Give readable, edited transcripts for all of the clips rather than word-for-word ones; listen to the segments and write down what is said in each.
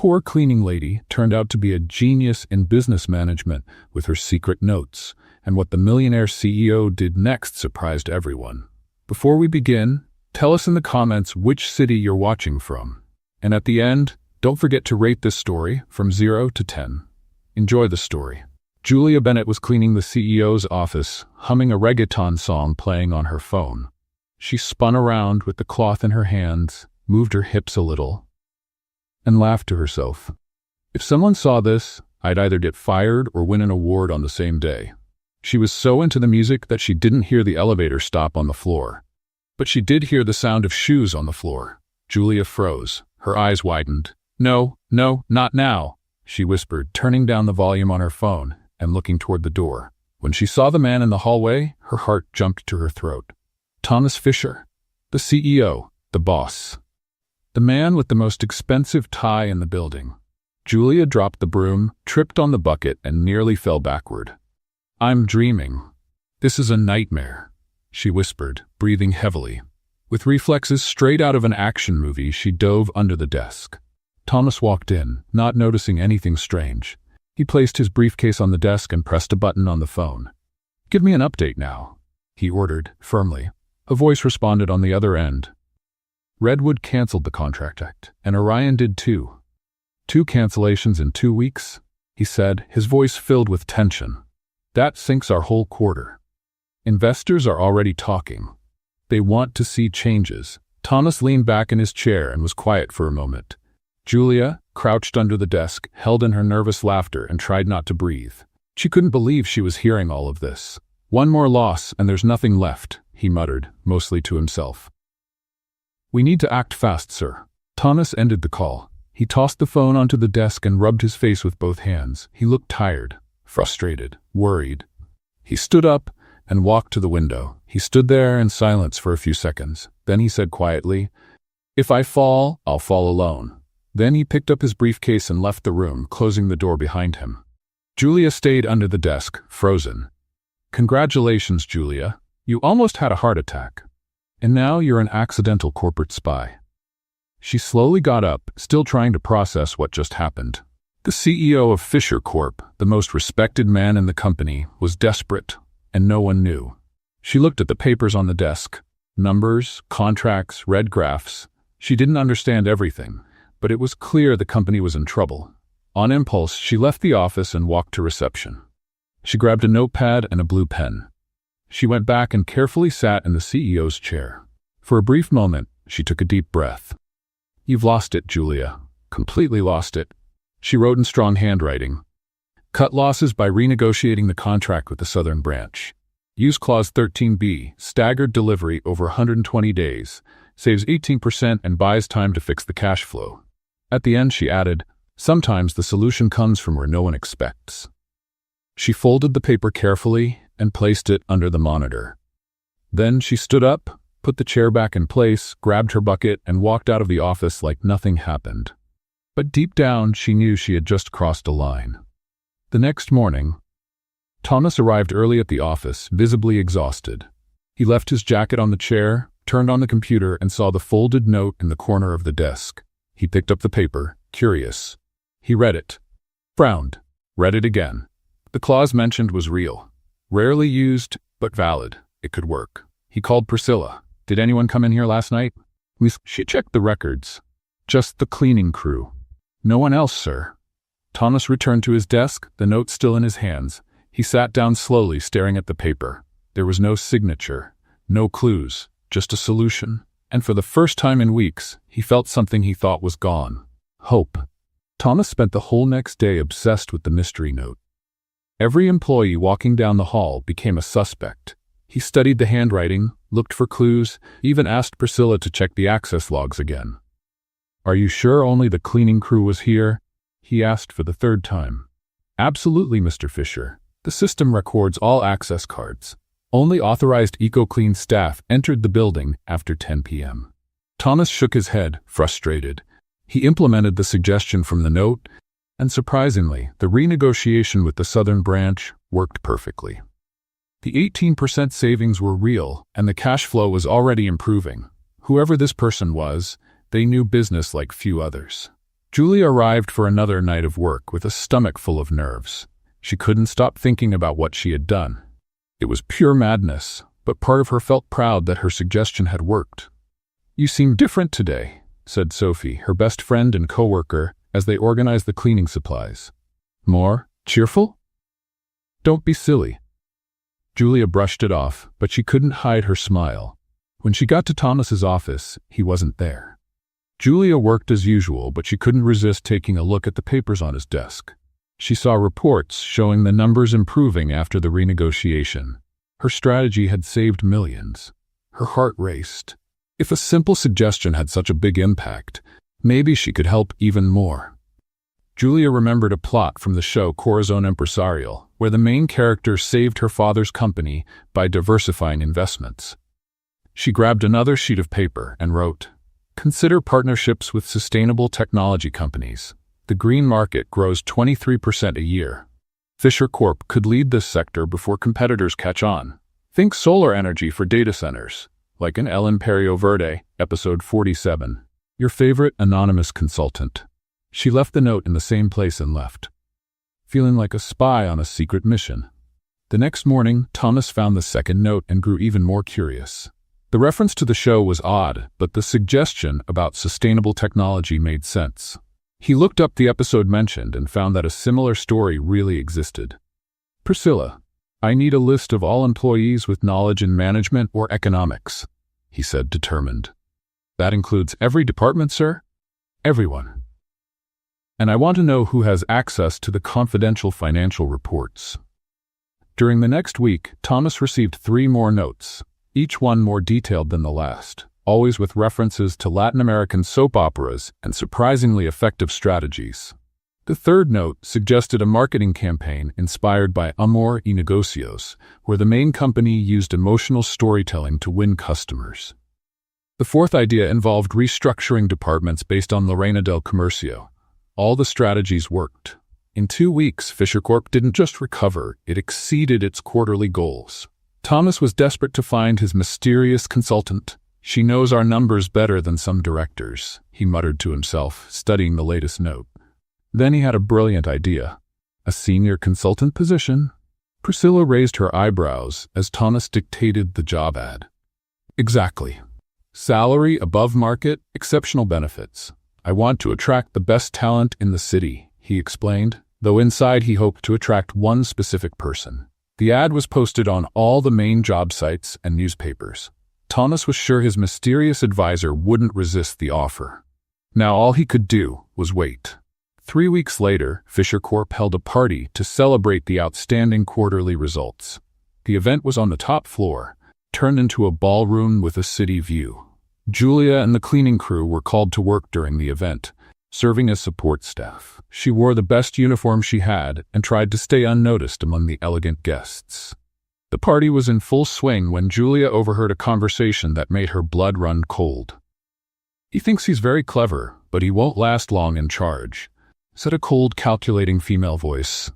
poor cleaning lady turned out to be a genius in business management with her secret notes, and what the millionaire CEO did next surprised everyone. Before we begin, tell us in the comments which city you're watching from. And at the end, don't forget to rate this story from 0 to 10. Enjoy the story. Julia Bennett was cleaning the CEO's office, humming a reggaeton song playing on her phone. She spun around with the cloth in her hands, moved her hips a little, and laughed to herself. If someone saw this, I'd either get fired or win an award on the same day. She was so into the music that she didn't hear the elevator stop on the floor. But she did hear the sound of shoes on the floor. Julia froze. Her eyes widened. No, not now, she whispered, turning down the volume on her phone and looking toward the door. When she saw the man in the hallway, her heart jumped to her throat. Thomas Fisher, the CEO, the boss. The man with the most expensive tie in the building. Julia dropped the broom, tripped on the bucket, and nearly fell backward. I'm dreaming. This is a nightmare, she whispered, breathing heavily. With reflexes straight out of an action movie, she dove under the desk. Thomas walked in, not noticing anything strange. He placed his briefcase on the desk and pressed a button on the phone. Give me an update now, he ordered, firmly. A voice responded on the other end. Redwood canceled the contract, and Orion did too. 2 cancellations in 2 weeks, he said, his voice filled with tension. That sinks our whole quarter. Investors are already talking. They want to see changes. Thomas leaned back in his chair and was quiet for a moment. Julia, crouched under the desk, held in her nervous laughter and tried not to breathe. She couldn't believe she was hearing all of this. One more loss and there's nothing left, he muttered, mostly to himself. We need to act fast, sir. Thomas ended the call. He tossed the phone onto the desk and rubbed his face with both hands. He looked tired, frustrated, worried. He stood up and walked to the window. He stood there in silence for a few seconds. Then he said quietly, If I fall, I'll fall alone. Then he picked up his briefcase and left the room, closing the door behind him. Julia stayed under the desk, frozen. Congratulations, Julia. You almost had a heart attack. And now you're an accidental corporate spy. She slowly got up, still trying to process what just happened. The CEO of Fisher Corp., the most respected man in the company, was desperate, and no one knew. She looked at the papers on the desk. Numbers, contracts, red graphs. She didn't understand everything, but it was clear the company was in trouble. On impulse, she left the office and walked to reception. She grabbed a notepad and a blue pen. She went back and carefully sat in the CEO's chair. For a brief moment, she took a deep breath. You've lost it, Julia. Completely lost it. She wrote in strong handwriting. Cut losses by renegotiating the contract with the Southern branch. Use Clause 13B, staggered delivery over 120 days, saves 18% and buys time to fix the cash flow. At the end, she added, sometimes the solution comes from where no one expects. She folded the paper carefully and placed it under the monitor. Then she stood up, put the chair back in place, grabbed her bucket, and walked out of the office like nothing happened. But deep down, she knew she had just crossed a line. The next morning, Thomas arrived early at the office, visibly exhausted. He left his jacket on the chair, turned on the computer, and saw the folded note in the corner of the desk. He picked up the paper, curious. He read it, frowned, read it again. The clause mentioned was real. Rarely used, but valid. It could work. He called Priscilla. Did anyone come in here last night? She checked the records. Just the cleaning crew. No one else, sir. Thomas returned to his desk, the note still in his hands. He sat down slowly, staring at the paper. There was no signature, no clues, just a solution. And for the first time in weeks, he felt something he thought was gone. Hope. Thomas spent the whole next day obsessed with the mystery note. Every employee walking down the hall became a suspect. He studied the handwriting, looked for clues, even asked Priscilla to check the access logs again. Are you sure only the cleaning crew was here? He asked for the 3rd time. Absolutely, Mr. Fisher. The system records all access cards. Only authorized EcoClean staff entered the building after 10 p.m. Thomas shook his head, frustrated. He implemented the suggestion from the note, and surprisingly, the renegotiation with the Southern branch worked perfectly. The 18% savings were real, and the cash flow was already improving. Whoever this person was, they knew business like few others. Julia arrived for another night of work with a stomach full of nerves. She couldn't stop thinking about what she had done. It was pure madness, but part of her felt proud that her suggestion had worked. "You seem different today," said Sophie, her best friend and coworker, as they organized the cleaning supplies. "More cheerful?" "Don't be silly." Julia brushed it off, but she couldn't hide her smile. When she got to Thomas's office, he wasn't there. Julia worked as usual, but she couldn't resist taking a look at the papers on his desk. She saw reports showing the numbers improving after the renegotiation. Her strategy had saved millions. Her heart raced. If a simple suggestion had such a big impact, maybe she could help even more. Julia remembered a plot from the show Corazon Empresarial, where the main character saved her father's company by diversifying investments. She grabbed another sheet of paper and wrote, "Consider partnerships with sustainable technology companies. The green market grows 23% a year. Fisher Corp could lead this sector before competitors catch on. Think solar energy for data centers, like in El Imperio Verde, episode 47. Your favorite anonymous consultant." She left the note in the same place and left, feeling like a spy on a secret mission. The next morning, Thomas found the second note and grew even more curious. The reference to the show was odd, but the suggestion about sustainable technology made sense. He looked up the episode mentioned and found that a similar story really existed. "Priscilla, I need a list of all employees with knowledge in management or economics," he said, determined. "That includes every department, sir? Everyone. And I want to know who has access to the confidential financial reports." During the next week, Thomas received 3 more notes, each one more detailed than the last, always with references to Latin American soap operas and surprisingly effective strategies. The third note suggested a marketing campaign inspired by Amor y Negocios, where the main company used emotional storytelling to win customers. The fourth idea involved restructuring departments based on Lorena del Comercio. All the strategies worked. In 2 weeks, Fisher Corp didn't just recover, it exceeded its quarterly goals. Thomas was desperate to find his mysterious consultant. "She knows our numbers better than some directors," he muttered to himself, studying the latest note. Then he had a brilliant idea. A senior consultant position? Priscilla raised her eyebrows as Thomas dictated the job ad. "Exactly. Salary above market, exceptional benefits. I want to attract the best talent in the city," he explained, though inside he hoped to attract one specific person. The ad was posted on all the main job sites and newspapers. Thomas was sure his mysterious advisor wouldn't resist the offer. Now all he could do was wait. 3 weeks later, Fisher Corp held a party to celebrate the outstanding quarterly results. The event was on the top floor, turned into a ballroom with a city view. Julia and the cleaning crew were called to work during the event, serving as support staff. She wore the best uniform she had and tried to stay unnoticed among the elegant guests. The party was in full swing when Julia overheard a conversation that made her blood run cold. "He thinks he's very clever, but he won't last long in charge," said a cold, calculating female voice.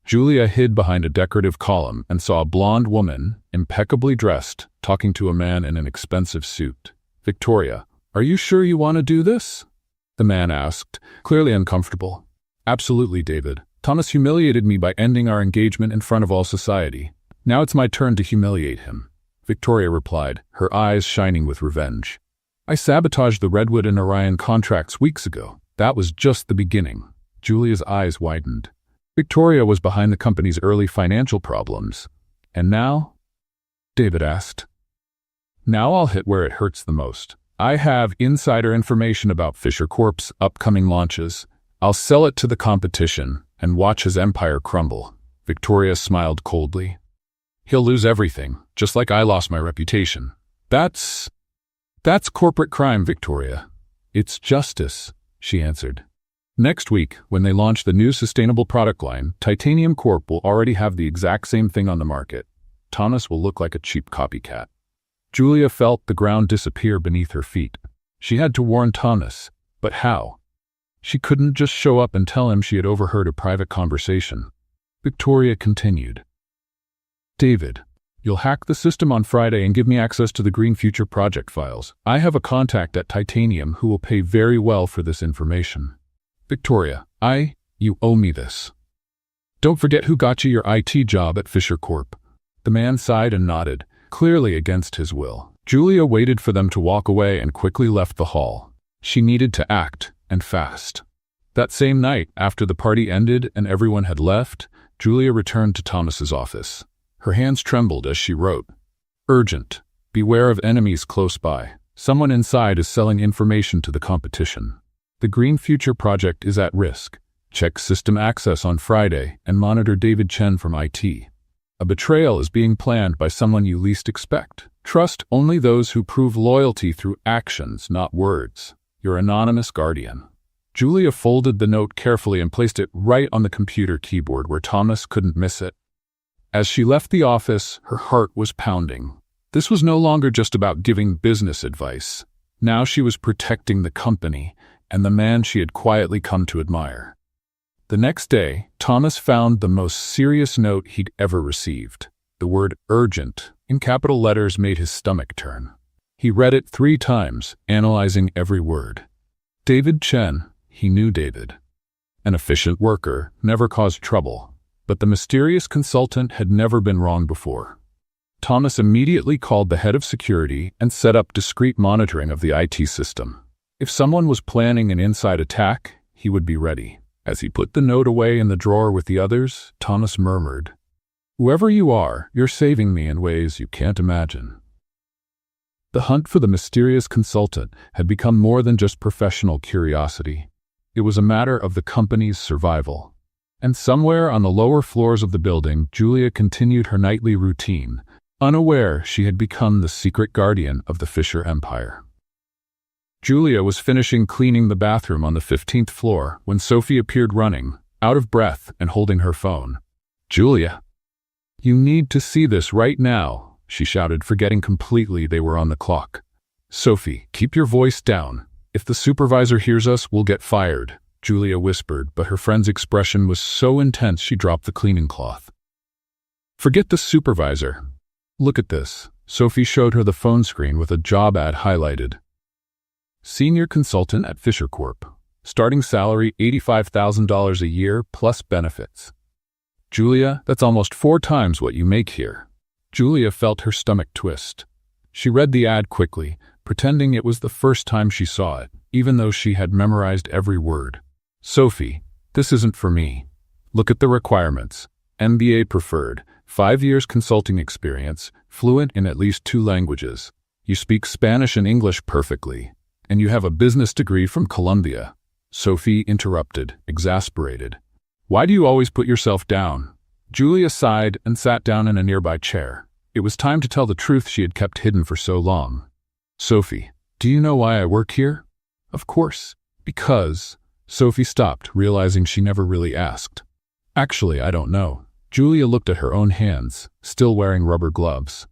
Julia hid behind a decorative column and saw a blonde woman, impeccably dressed, talking to a man in an expensive suit. "Victoria, are you sure you want to do this?" the man asked, clearly uncomfortable. "Absolutely, David. Thomas humiliated me by ending our engagement in front of all society. Now it's my turn to humiliate him," Victoria replied, her eyes shining with revenge. "I sabotaged the Redwood and Orion contracts weeks ago. That was just the beginning." Julia's eyes widened. Victoria was behind the company's early financial problems. "And now?" David asked. "Now I'll hit where it hurts the most. I have insider information about Fisher Corp's upcoming launches. I'll sell it to the competition and watch his empire crumble." Victoria smiled coldly. "He'll lose everything, just like I lost my reputation." That's corporate crime, Victoria." "It's justice," she answered. Next week, when they launch the new sustainable product line, Titanium Corp will already have the exact same thing on the market. Thomas will look like a cheap copycat. Julia felt the ground disappear beneath her feet. She had to warn Thomas, but how? She couldn't just show up and tell him she had overheard a private conversation. Victoria continued. "David, you'll hack the system on Friday and give me access to the Green Future project files. I have a contact at Titanium who will pay very well for this information." Victoria, you owe me this. Don't forget who got you your IT job at Fisher Corp. The man sighed and nodded, clearly against his will. Julia waited for them to walk away and quickly left the hall. She needed to act, and fast. That same night, after the party ended and everyone had left, Julia returned to Thomas's office. Her hands trembled as she wrote, "Urgent. Beware of enemies close by. Someone inside is selling information to the competition. The Green Future project is at risk. Check system access on Friday and monitor David Chen from IT. A betrayal is being planned by someone you least expect. Trust only those who prove loyalty through actions, not words. Your anonymous guardian." Julia folded the note carefully and placed it right on the computer keyboard where Thomas couldn't miss it. As she left the office, her heart was pounding. This was no longer just about giving business advice. Now she was protecting the company and the man she had quietly come to admire. The next day, Thomas found the most serious note he'd ever received. The word urgent in capital letters made his stomach turn. He read it 3 times, analyzing every word. David Chen, he knew David. An efficient worker, never caused trouble, but the mysterious consultant had never been wrong before. Thomas immediately called the head of security and set up discreet monitoring of the IT system. If someone was planning an inside attack, he would be ready. As he put the note away in the drawer with the others, Thomas murmured, "Whoever you are, you're saving me in ways you can't imagine." The hunt for the mysterious consultant had become more than just professional curiosity. It was a matter of the company's survival. And somewhere on the lower floors of the building, Julia continued her nightly routine, unaware she had become the secret guardian of the Fisher empire. Julia was finishing cleaning the bathroom on the 15th floor when Sophie appeared running, out of breath and holding her phone. "Julia, you need to see this right now," she shouted, forgetting completely they were on the clock. "Sophie, keep your voice down. If the supervisor hears us, we'll get fired," Julia whispered, but her friend's expression was so intense she dropped the cleaning cloth. "Forget the supervisor. Look at this." Sophie showed her the phone screen with a job ad highlighted. Senior consultant at Fisher Corp. Starting salary $85,000 a year plus benefits. "Julia, that's almost 4 times what you make here." Julia felt her stomach twist. She read the ad quickly, pretending it was the first time she saw it, even though she had memorized every word. "Sophie, this isn't for me. Look at the requirements. MBA preferred, 5 years consulting experience, fluent in at least 2 languages. You speak Spanish and English perfectly. And you have a business degree from Columbia." Sophie interrupted, exasperated. "Why do you always put yourself down?" Julia sighed and sat down in a nearby chair. It was time to tell the truth she had kept hidden for so long. "Sophie, do you know why I work here?" "Of course." "Because..." Sophie stopped, realizing she never really asked. "Actually, I don't know." Julia looked at her own hands, still wearing rubber gloves.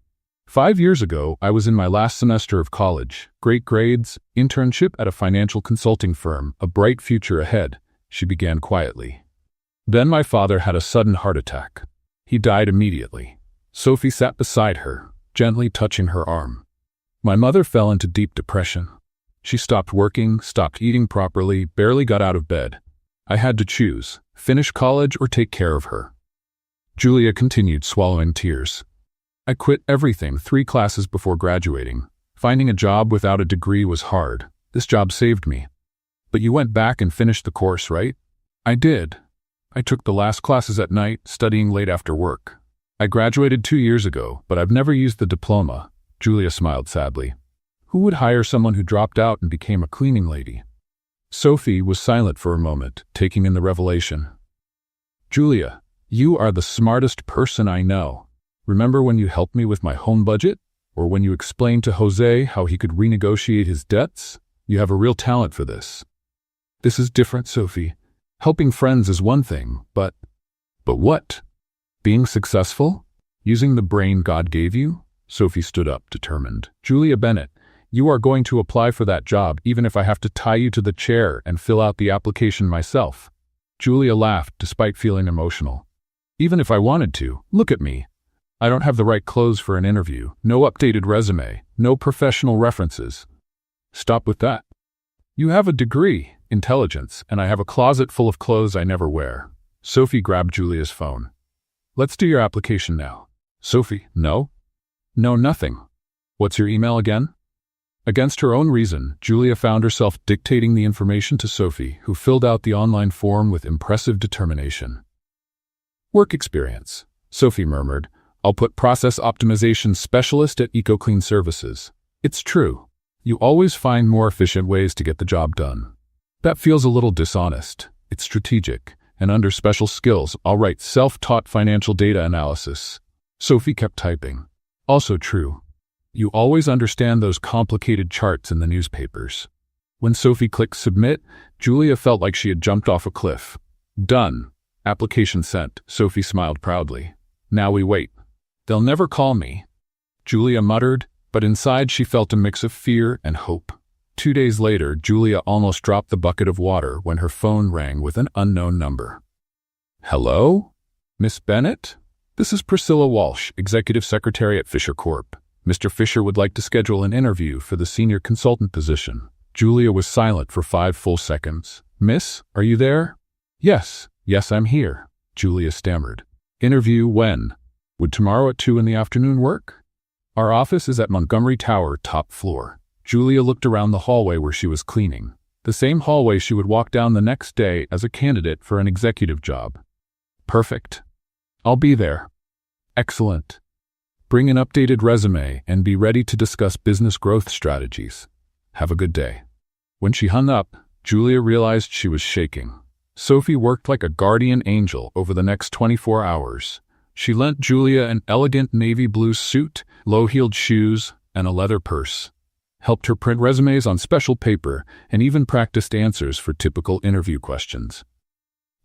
5 years ago, I was in my last semester of college. Great grades, internship at a financial consulting firm, a bright future ahead, she began quietly. Then my father had a sudden heart attack. He died immediately. Sophie sat beside her, gently touching her arm. My mother fell into deep depression. She stopped working, stopped eating properly, barely got out of bed. I had to choose, finish college or take care of her. Julia continued, swallowing tears. I quit everything 3 classes before graduating. Finding a job without a degree was hard. This job saved me. But you went back and finished the course, right? I did. I took the last classes at night, studying late after work. I graduated 2 years ago, but I've never used the diploma. Julia smiled sadly. Who would hire someone who dropped out and became a cleaning lady? Sophie was silent for a moment, taking in the revelation. Julia, you are the smartest person I know. Remember when you helped me with my home budget? Or when you explained to Jose how he could renegotiate his debts? You have a real talent for this. This is different, Sophie. Helping friends is one thing, but what? Being successful? Using the brain God gave you? Sophie stood up, determined. Julia Bennett, you are going to apply for that job even if I have to tie you to the chair and fill out the application myself. Julia laughed, despite feeling emotional. Even if I wanted to, look at me. I don't have the right clothes for an interview, no updated resume, no professional references. Stop with that. You have a degree. intelligence, and I have a closet full of clothes I never wear. Sophie grabbed Julia's phone. Let's do your application now. Sophie, no? No, nothing. What's your email again? Against her own reason, Julia found herself dictating the information to Sophie, who filled out the online form with impressive determination. Work experience, Sophie murmured. I'll put process optimization specialist at EcoClean Services. It's true. You always find more efficient ways to get the job done. That feels a little dishonest. It's strategic. And under special skills, I'll write self-taught financial data analysis. Sophie kept typing. Also true. You always understand those complicated charts in the newspapers. When Sophie clicked submit, Julia felt like she had jumped off a cliff. Done. Application sent. Sophie smiled proudly. Now we wait. They'll never call me. Julia muttered, but inside she felt a mix of fear and hope. 2 days later, Julia almost dropped the bucket of water when her phone rang with an unknown number. Hello? Miss Bennett? This is Priscilla Walsh, Executive Secretary at Fisher Corp. Mr. Fisher would like to schedule an interview for the senior consultant position. Julia was silent for 5 full seconds. Miss, are you there? Yes, I'm here, Julia stammered. Interview when? Would tomorrow at 2 in the afternoon work? Our office is at Montgomery Tower, top floor. Julia looked around the hallway where she was cleaning. The same hallway she would walk down the next day as a candidate for an executive job. Perfect. I'll be there. Excellent. Bring an updated resume and be ready to discuss business growth strategies. Have a good day. When she hung up, Julia realized she was shaking. Sophie worked like a guardian angel over the next 24 hours. She lent Julia an elegant navy blue suit, low-heeled shoes, and a leather purse. Helped her print resumes on special paper, and even practiced answers for typical interview questions.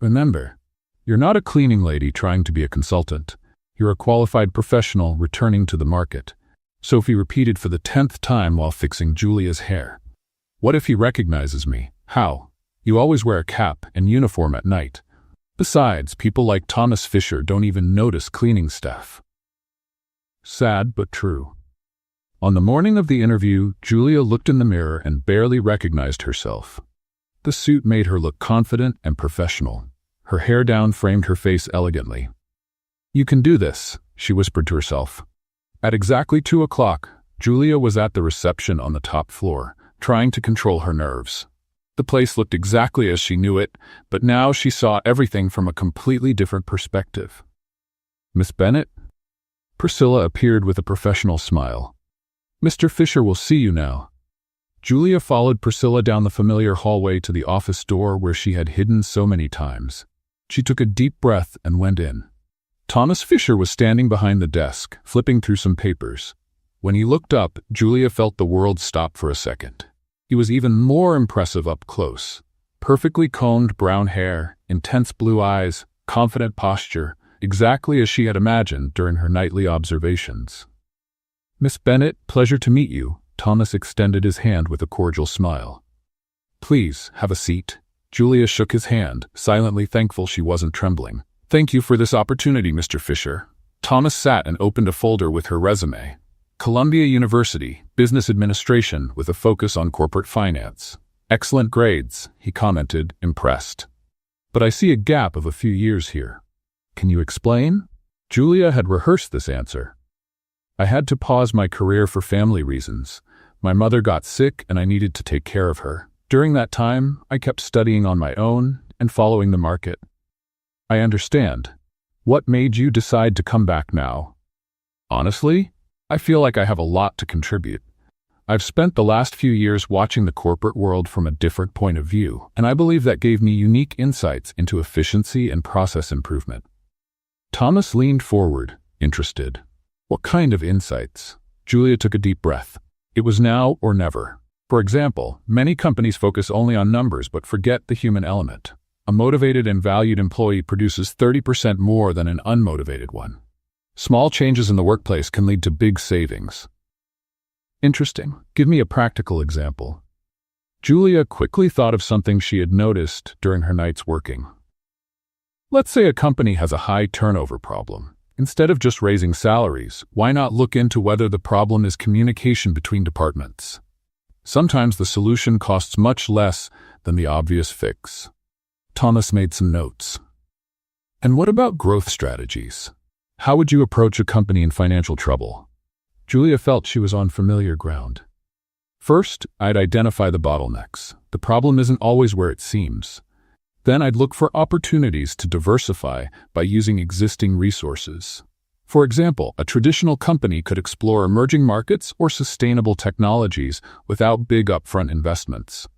Remember, you're not a cleaning lady trying to be a consultant. You're a qualified professional returning to the market. Sophie repeated for the 10th time while fixing Julia's hair. What if he recognizes me? How? You always wear a cap and uniform at night. Besides, people like Thomas Fisher don't even notice cleaning staff. Sad but true. On the morning of the interview, Julia looked in the mirror and barely recognized herself. The suit made her look confident and professional. Her hair down framed her face elegantly. You can do this, she whispered to herself. At exactly 2 o'clock, Julia was at the reception on the top floor, trying to control her nerves. The place looked exactly as she knew it, but now she saw everything from a completely different perspective. Miss Bennett? Priscilla appeared with a professional smile. Mr. Fisher will see you now. Julia followed Priscilla down the familiar hallway to the office door where she had hidden so many times. She took a deep breath and went in. Thomas Fisher was standing behind the desk, flipping through some papers. When he looked up, Julia felt the world stop for a second. He was even more impressive up close. Perfectly combed brown hair, intense blue eyes, confident posture, exactly as she had imagined during her nightly observations. Miss Bennett, pleasure to meet you. Thomas extended his hand with a cordial smile. Please, have a seat. Julia shook his hand, silently thankful she wasn't trembling. Thank you for this opportunity, Mr. Fisher. Thomas sat and opened a folder with her resume. Columbia University, Business Administration with a focus on corporate finance. Excellent grades, he commented, impressed. But I see a gap of a few years here. Can you explain? Julia had rehearsed this answer. I had to pause my career for family reasons. My mother got sick and I needed to take care of her. During that time, I kept studying on my own and following the market. I understand. What made you decide to come back now? Honestly, I feel like I have a lot to contribute. I've spent the last few years watching the corporate world from a different point of view, and I believe that gave me unique insights into efficiency and process improvement. Thomas leaned forward, interested. What kind of insights? Julia took a deep breath. It was now or never. For example, many companies focus only on numbers but forget the human element. A motivated and valued employee produces 30% more than an unmotivated one. Small changes in the workplace can lead to big savings. Interesting. Give me a practical example. Julia quickly thought of something she had noticed during her nights working. Let's say a company has a high turnover problem. Instead of just raising salaries, why not look into whether the problem is communication between departments? Sometimes the solution costs much less than the obvious fix. Thomas made some notes. And what about growth strategies? How would you approach a company in financial trouble? Julia felt she was on familiar ground. First, I'd identify the bottlenecks. The problem isn't always where it seems. Then I'd look for opportunities to diversify by using existing resources. For example, a traditional company could explore emerging markets or sustainable technologies without big upfront investments.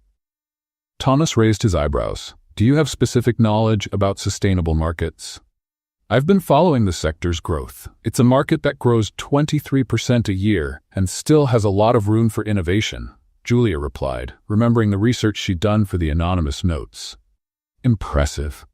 Thomas raised his eyebrows. Do you have specific knowledge about sustainable markets? I've been following the sector's growth. It's a market that grows 23% a year and still has a lot of room for innovation, Julia replied, remembering the research she'd done for the anonymous notes. Impressive,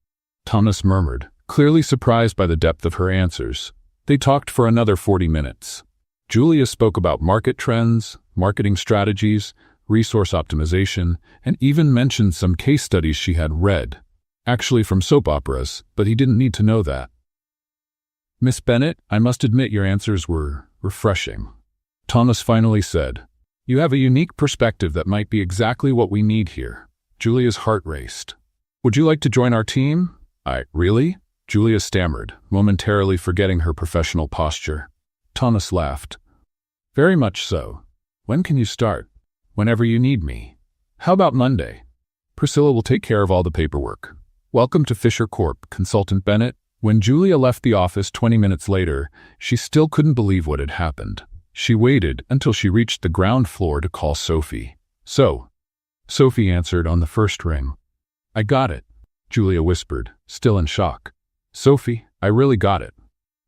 Thomas murmured, clearly surprised by the depth of her answers. They talked for another 40 minutes. Julia spoke about market trends, marketing strategies, resource optimization, and even mentioned some case studies she had read, actually from soap operas, but he didn't need to know that. Miss Bennett, I must admit your answers were refreshing. Thomas finally said, You have a unique perspective that might be exactly what we need here. Julia's heart raced. Would you like to join our team? Really? Julia stammered, momentarily forgetting her professional posture. Thomas laughed. Very much so. When can you start? Whenever you need me. How about Monday? Priscilla will take care of all the paperwork. Welcome to Fisher Corp, Consultant Bennett. When Julia left the office 20 minutes later, she still couldn't believe what had happened. She waited until she reached the ground floor to call Sophie. Sophie answered on the first ring. I got it, Julia whispered, still in shock. Sophie, I really got it.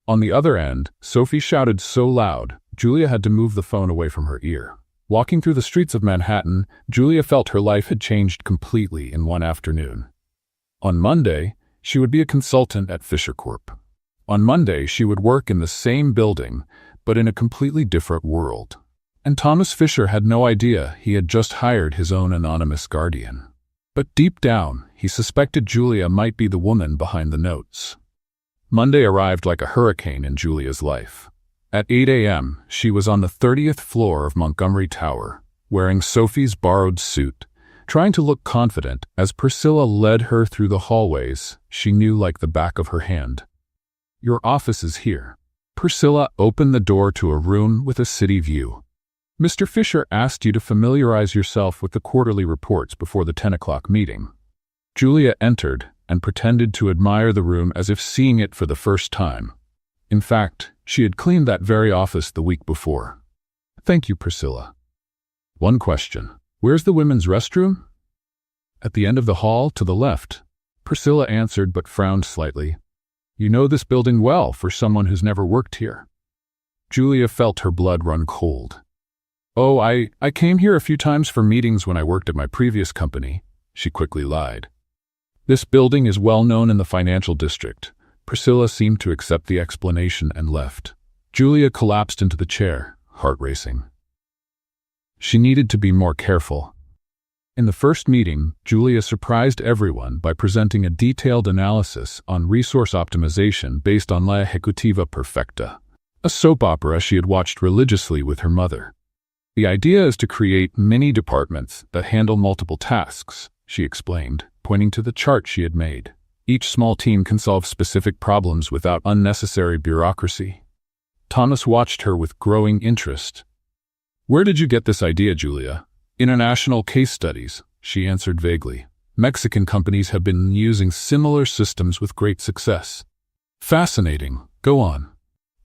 On the other end, Sophie shouted so loud, Julia had to move the phone away from her ear. Walking through the streets of Manhattan, Julia felt her life had changed completely in one afternoon. On Monday, she would be a consultant at Fisher Corp. On Monday, she would work in the same building, but in a completely different world. And Thomas Fisher had no idea he had just hired his own anonymous guardian. But deep down, he suspected Julia might be the woman behind the notes. Monday arrived like a hurricane in Julia's life. At 8 a.m., she was on the 30th floor of Montgomery Tower, wearing Sophie's borrowed suit, trying to look confident as Priscilla led her through the hallways she knew like the back of her hand. Your office is here. Priscilla opened the door to a room with a city view. Mr. Fisher asked you to familiarize yourself with the quarterly reports before the 10 o'clock meeting. Julia entered and pretended to admire the room as if seeing it for the first time. In fact, she had cleaned that very office the week before. Thank you, Priscilla. One question. Where's the women's restroom? At the end of the hall, to the left. Priscilla answered but frowned slightly. You know this building well for someone who's never worked here. Julia felt her blood run cold. Oh, I came here a few times for meetings when I worked at my previous company, she quickly lied. This building is well known in the financial district. Priscilla seemed to accept the explanation and left. Julia collapsed into the chair, heart racing. She needed to be more careful. In the first meeting, Julia surprised everyone by presenting a detailed analysis on resource optimization based on La Ejecutiva Perfecta, a soap opera she had watched religiously with her mother. The idea is to create mini departments that handle multiple tasks, she explained, pointing to the chart she had made. Each small team can solve specific problems without unnecessary bureaucracy. Thomas watched her with growing interest. Where did you get this idea, Julia? International case studies, she answered vaguely. Mexican companies have been using similar systems with great success. Fascinating. Go on.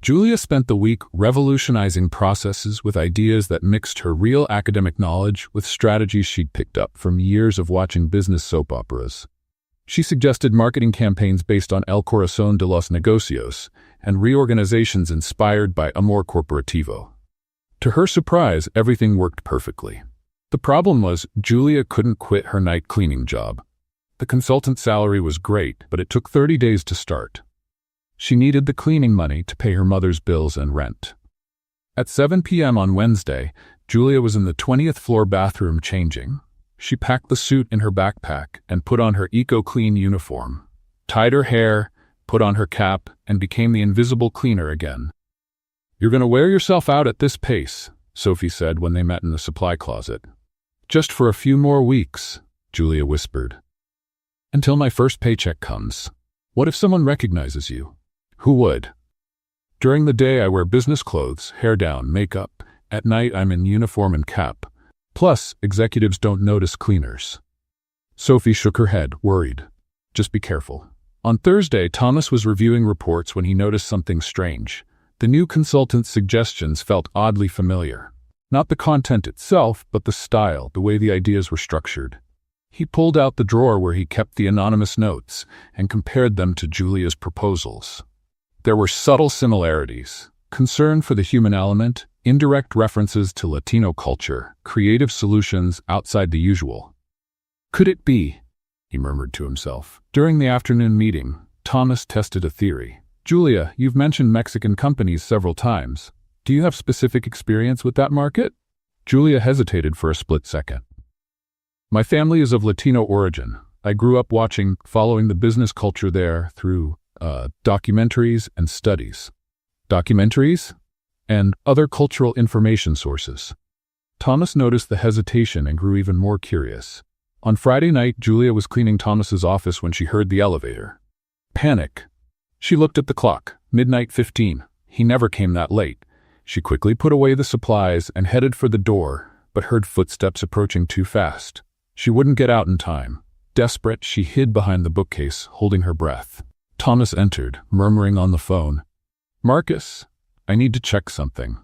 Julia spent the week revolutionizing processes with ideas that mixed her real academic knowledge with strategies she'd picked up from years of watching business soap operas. She suggested marketing campaigns based on El Corazón de los Negocios and reorganizations inspired by Amor Corporativo. To her surprise, everything worked perfectly. The problem was Julia couldn't quit her night cleaning job. The consultant salary was great, but it took 30 days to start. She needed the cleaning money to pay her mother's bills and rent. At 7 p.m. on Wednesday, Julia was in the 20th floor bathroom changing. She packed the suit in her backpack and put on her eco-clean uniform, tied her hair, put on her cap, and became the invisible cleaner again. You're going to wear yourself out at this pace, Sophie said when they met in the supply closet. Just for a few more weeks, Julia whispered. Until my first paycheck comes. What if someone recognizes you? Who would? During the day I wear business clothes, hair down, makeup. At night I'm in uniform and cap. Plus, executives don't notice cleaners. Sophie shook her head, worried. Just be careful. On Thursday, Thomas was reviewing reports when he noticed something strange. The new consultant's suggestions felt oddly familiar. Not the content itself, but the style, the way the ideas were structured. He pulled out the drawer where he kept the anonymous notes and compared them to Julia's proposals. There were subtle similarities: concern for the human element, indirect references to Latino culture, creative solutions outside the usual. Could it be? He murmured to himself. During the afternoon meeting, Thomas tested a theory. Julia, you've mentioned Mexican companies several times. Do you have specific experience with that market? Julia hesitated for a split second. My family is of Latino origin. I grew up following the business culture there through documentaries and studies. Documentaries? And other cultural information sources. Thomas noticed the hesitation and grew even more curious. On Friday night, Julia was cleaning Thomas's office when she heard the elevator. Panic. She looked at the clock. 15:00. He never came that late. She quickly put away the supplies and headed for the door, but heard footsteps approaching too fast. She wouldn't get out in time. Desperate, she hid behind the bookcase, holding her breath. Thomas entered, murmuring on the phone. Marcus, I need to check something.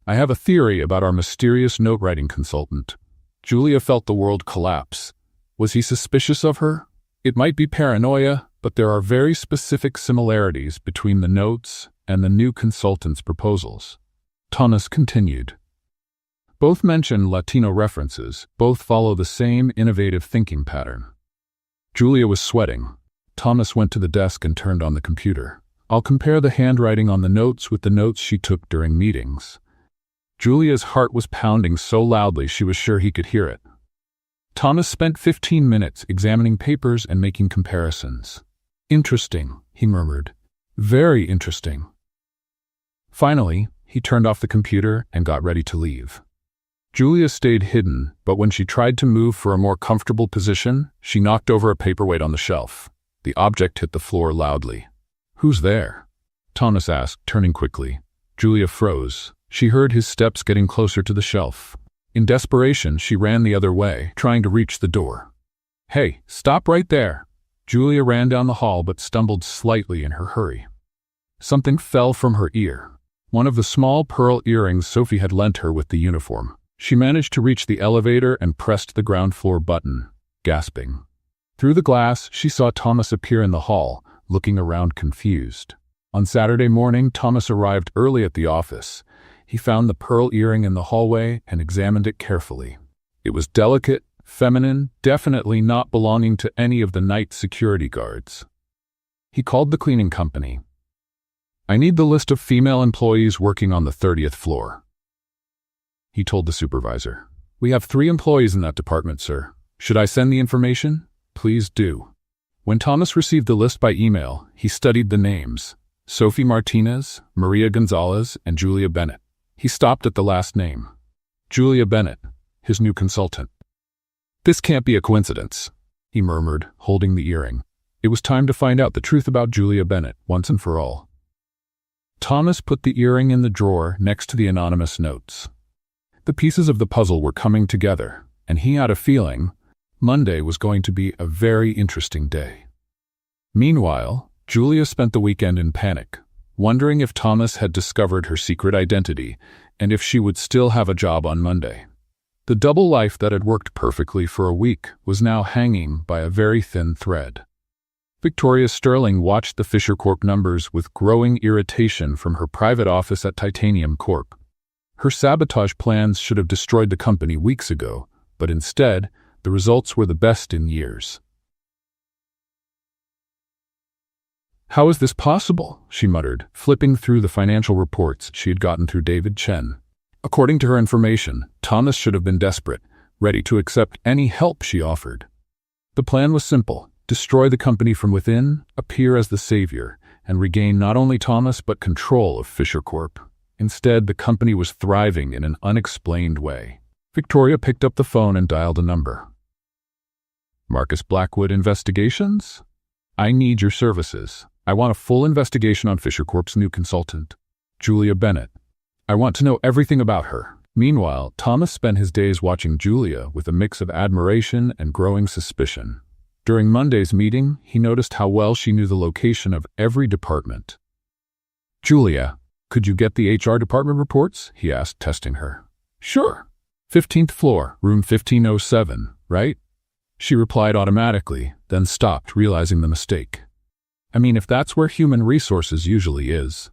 I have a theory about our mysterious note-writing consultant. Julia felt the world collapse. Was he suspicious of her? It might be paranoia, but there are very specific similarities between the notes and the new consultant's proposals. Thomas continued. Both mention Latino references, both follow the same innovative thinking pattern. Julia was sweating. Thomas went to the desk and turned on the computer. I'll compare the handwriting on the notes with the notes she took during meetings. Julia's heart was pounding so loudly she was sure he could hear it. Thomas spent 15 minutes examining papers and making comparisons. Interesting, he murmured. Very interesting. Finally, he turned off the computer and got ready to leave. Julia stayed hidden, but when she tried to move for a more comfortable position, she knocked over a paperweight on the shelf. The object hit the floor loudly. Who's there? Thomas asked, turning quickly. Julia froze. She heard his steps getting closer to the shelf. In desperation, she ran the other way, trying to reach the door. Hey, stop right there! Julia ran down the hall but stumbled slightly in her hurry. Something fell from her ear. One of the small pearl earrings Sophie had lent her with the uniform. She managed to reach the elevator and pressed the ground floor button, gasping. Through the glass, she saw Thomas appear in the hall, looking around confused. On Saturday morning, Thomas arrived early at the office. He found the pearl earring in the hallway and examined it carefully. It was delicate, feminine, definitely not belonging to any of the night security guards. He called the cleaning company. I need the list of female employees working on the 30th floor. He told the supervisor. We have 3 employees in that department, sir. Should I send the information? Please do. When Thomas received the list by email, he studied the names. Sophie Martinez, Maria Gonzalez, and Julia Bennett. He stopped at the last name. Julia Bennett, his new consultant. This can't be a coincidence, he murmured, holding the earring. It was time to find out the truth about Julia Bennett, once and for all. Thomas put the earring in the drawer next to the anonymous notes. The pieces of the puzzle were coming together, and he had a feeling Monday was going to be a very interesting day. Meanwhile, Julia spent the weekend in panic, wondering if Thomas had discovered her secret identity and if she would still have a job on Monday. The double life that had worked perfectly for a week was now hanging by a very thin thread. Victoria Sterling watched the Fisher Corp numbers with growing irritation from her private office at Titanium Corp. Her sabotage plans should have destroyed the company weeks ago, but instead, the results were the best in years. How is this possible? She muttered, flipping through the financial reports she had gotten through David Chen. According to her information, Thomas should have been desperate, ready to accept any help she offered. The plan was simple: destroy the company from within, appear as the savior, and regain not only Thomas but control of Fisher Corp. Instead, the company was thriving in an unexplained way. Victoria picked up the phone and dialed a number. Marcus Blackwood Investigations? I need your services. I want a full investigation on Fisher Corp's new consultant, Julia Bennett. I want to know everything about her. Meanwhile, Thomas spent his days watching Julia with a mix of admiration and growing suspicion. During Monday's meeting, he noticed how well she knew the location of every department. "Julia, could you get the HR department reports?" he asked, testing her. "Sure. 15th floor, room 1507, right?" She replied automatically, then stopped, realizing the mistake. "I mean, if that's where human resources usually is."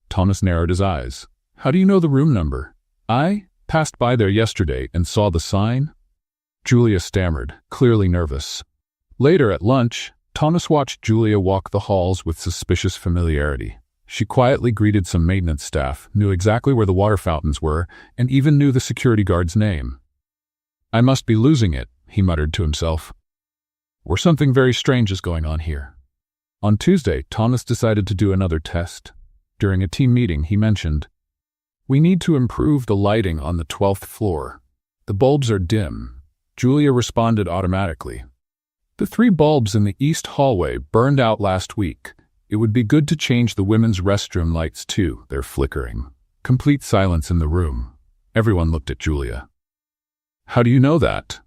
Thomas narrowed his eyes. "How do you know the room number?" "I passed by there yesterday and saw the sign." Julia stammered, clearly nervous. Later at lunch, Thomas watched Julia walk the halls with suspicious familiarity. She quietly greeted some maintenance staff, knew exactly where the water fountains were, and even knew the security guard's name. "I must be losing it," he muttered to himself. "Or something very strange is going on here." On Tuesday, Thomas decided to do another test. During a team meeting, he mentioned, "We need to improve the lighting on the 12th floor. The bulbs are dim." Julia responded automatically. "The 3 bulbs in the east hallway burned out last week. It would be good to change the women's restroom lights too. They're flickering." Complete silence in the room. Everyone looked at Julia. "How do you know that?"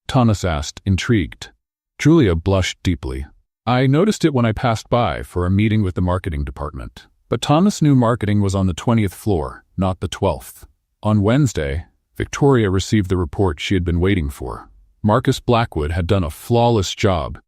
Thomas asked, intrigued. Julia blushed deeply. "I noticed it when I passed by for a meeting with the marketing department." But Thomas knew marketing was on the 20th floor, not the 12th. On Wednesday, Victoria received the report she had been waiting for. Marcus Blackwood had done a flawless job.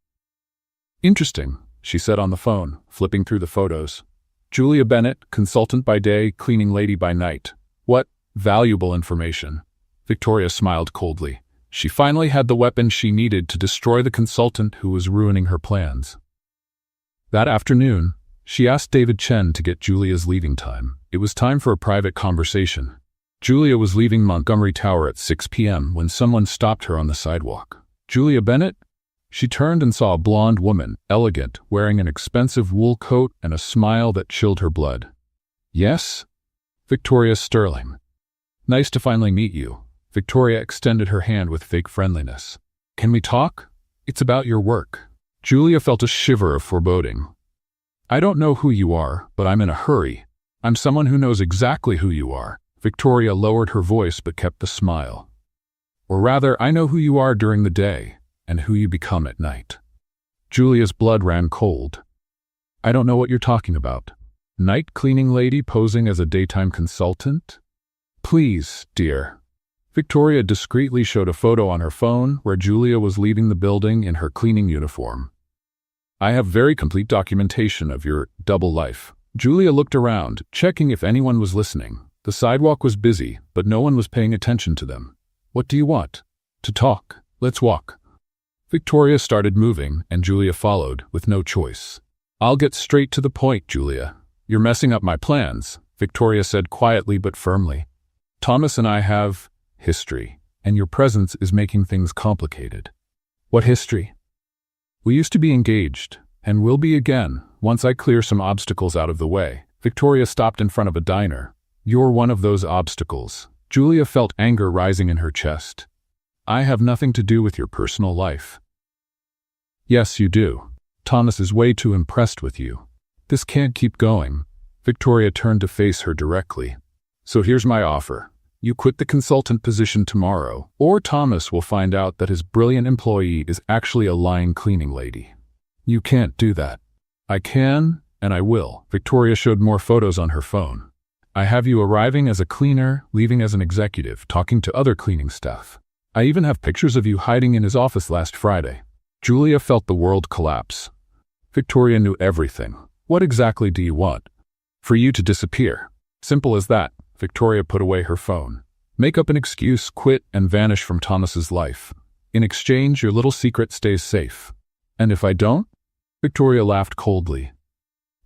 "Interesting," she said on the phone, flipping through the photos. "Julia Bennett, consultant by day, cleaning lady by night. What valuable information." Victoria smiled coldly. She finally had the weapon she needed to destroy the consultant who was ruining her plans. That afternoon, she asked David Chen to get Julia's leaving time. It was time for a private conversation. Julia was leaving Montgomery Tower at 6 p.m. when someone stopped her on the sidewalk. "Julia Bennett?" She turned and saw a blonde woman, elegant, wearing an expensive wool coat and a smile that chilled her blood. "Yes?" "Victoria Sterling." "Nice to finally meet you." Victoria extended her hand with fake friendliness. "Can we talk? It's about your work." Julia felt a shiver of foreboding. "I don't know who you are, but I'm in a hurry. I'm someone who knows exactly who you are." Victoria lowered her voice but kept the smile. "Or rather, I know who you are during the day and who you become at night." Julia's blood ran cold. "I don't know what you're talking about. Night cleaning lady posing as a daytime consultant?" "Please, dear." Victoria discreetly showed a photo on her phone where Julia was leaving the building in her cleaning uniform. "I have very complete documentation of your double life." Julia looked around, checking if anyone was listening. The sidewalk was busy, but no one was paying attention to them. "What do you want?" "To talk. Let's walk." Victoria started moving, and Julia followed, with no choice. "I'll get straight to the point, Julia. You're messing up my plans," Victoria said quietly but firmly. "Thomas and I have history, and your presence is making things complicated." "What history?" "We used to be engaged, and will be again, once I clear some obstacles out of the way." Victoria stopped in front of a diner. "You're one of those obstacles." Julia felt anger rising in her chest. "I have nothing to do with your personal life." "Yes, you do. Thomas is way too impressed with you. This can't keep going." Victoria turned to face her directly. "So here's my offer. You quit the consultant position tomorrow, or Thomas will find out that his brilliant employee is actually a lying cleaning lady." "You can't do that." "I can, and I will." Victoria showed more photos on her phone. "I have you arriving as a cleaner, leaving as an executive, talking to other cleaning staff. I even have pictures of you hiding in his office last Friday." Julia felt the world collapse. Victoria knew everything. "What exactly do you want?" "For you to disappear. Simple as that." Victoria put away her phone. "Make up an excuse, quit, and vanish from Thomas's life. In exchange, your little secret stays safe." "And if I don't?" Victoria laughed coldly.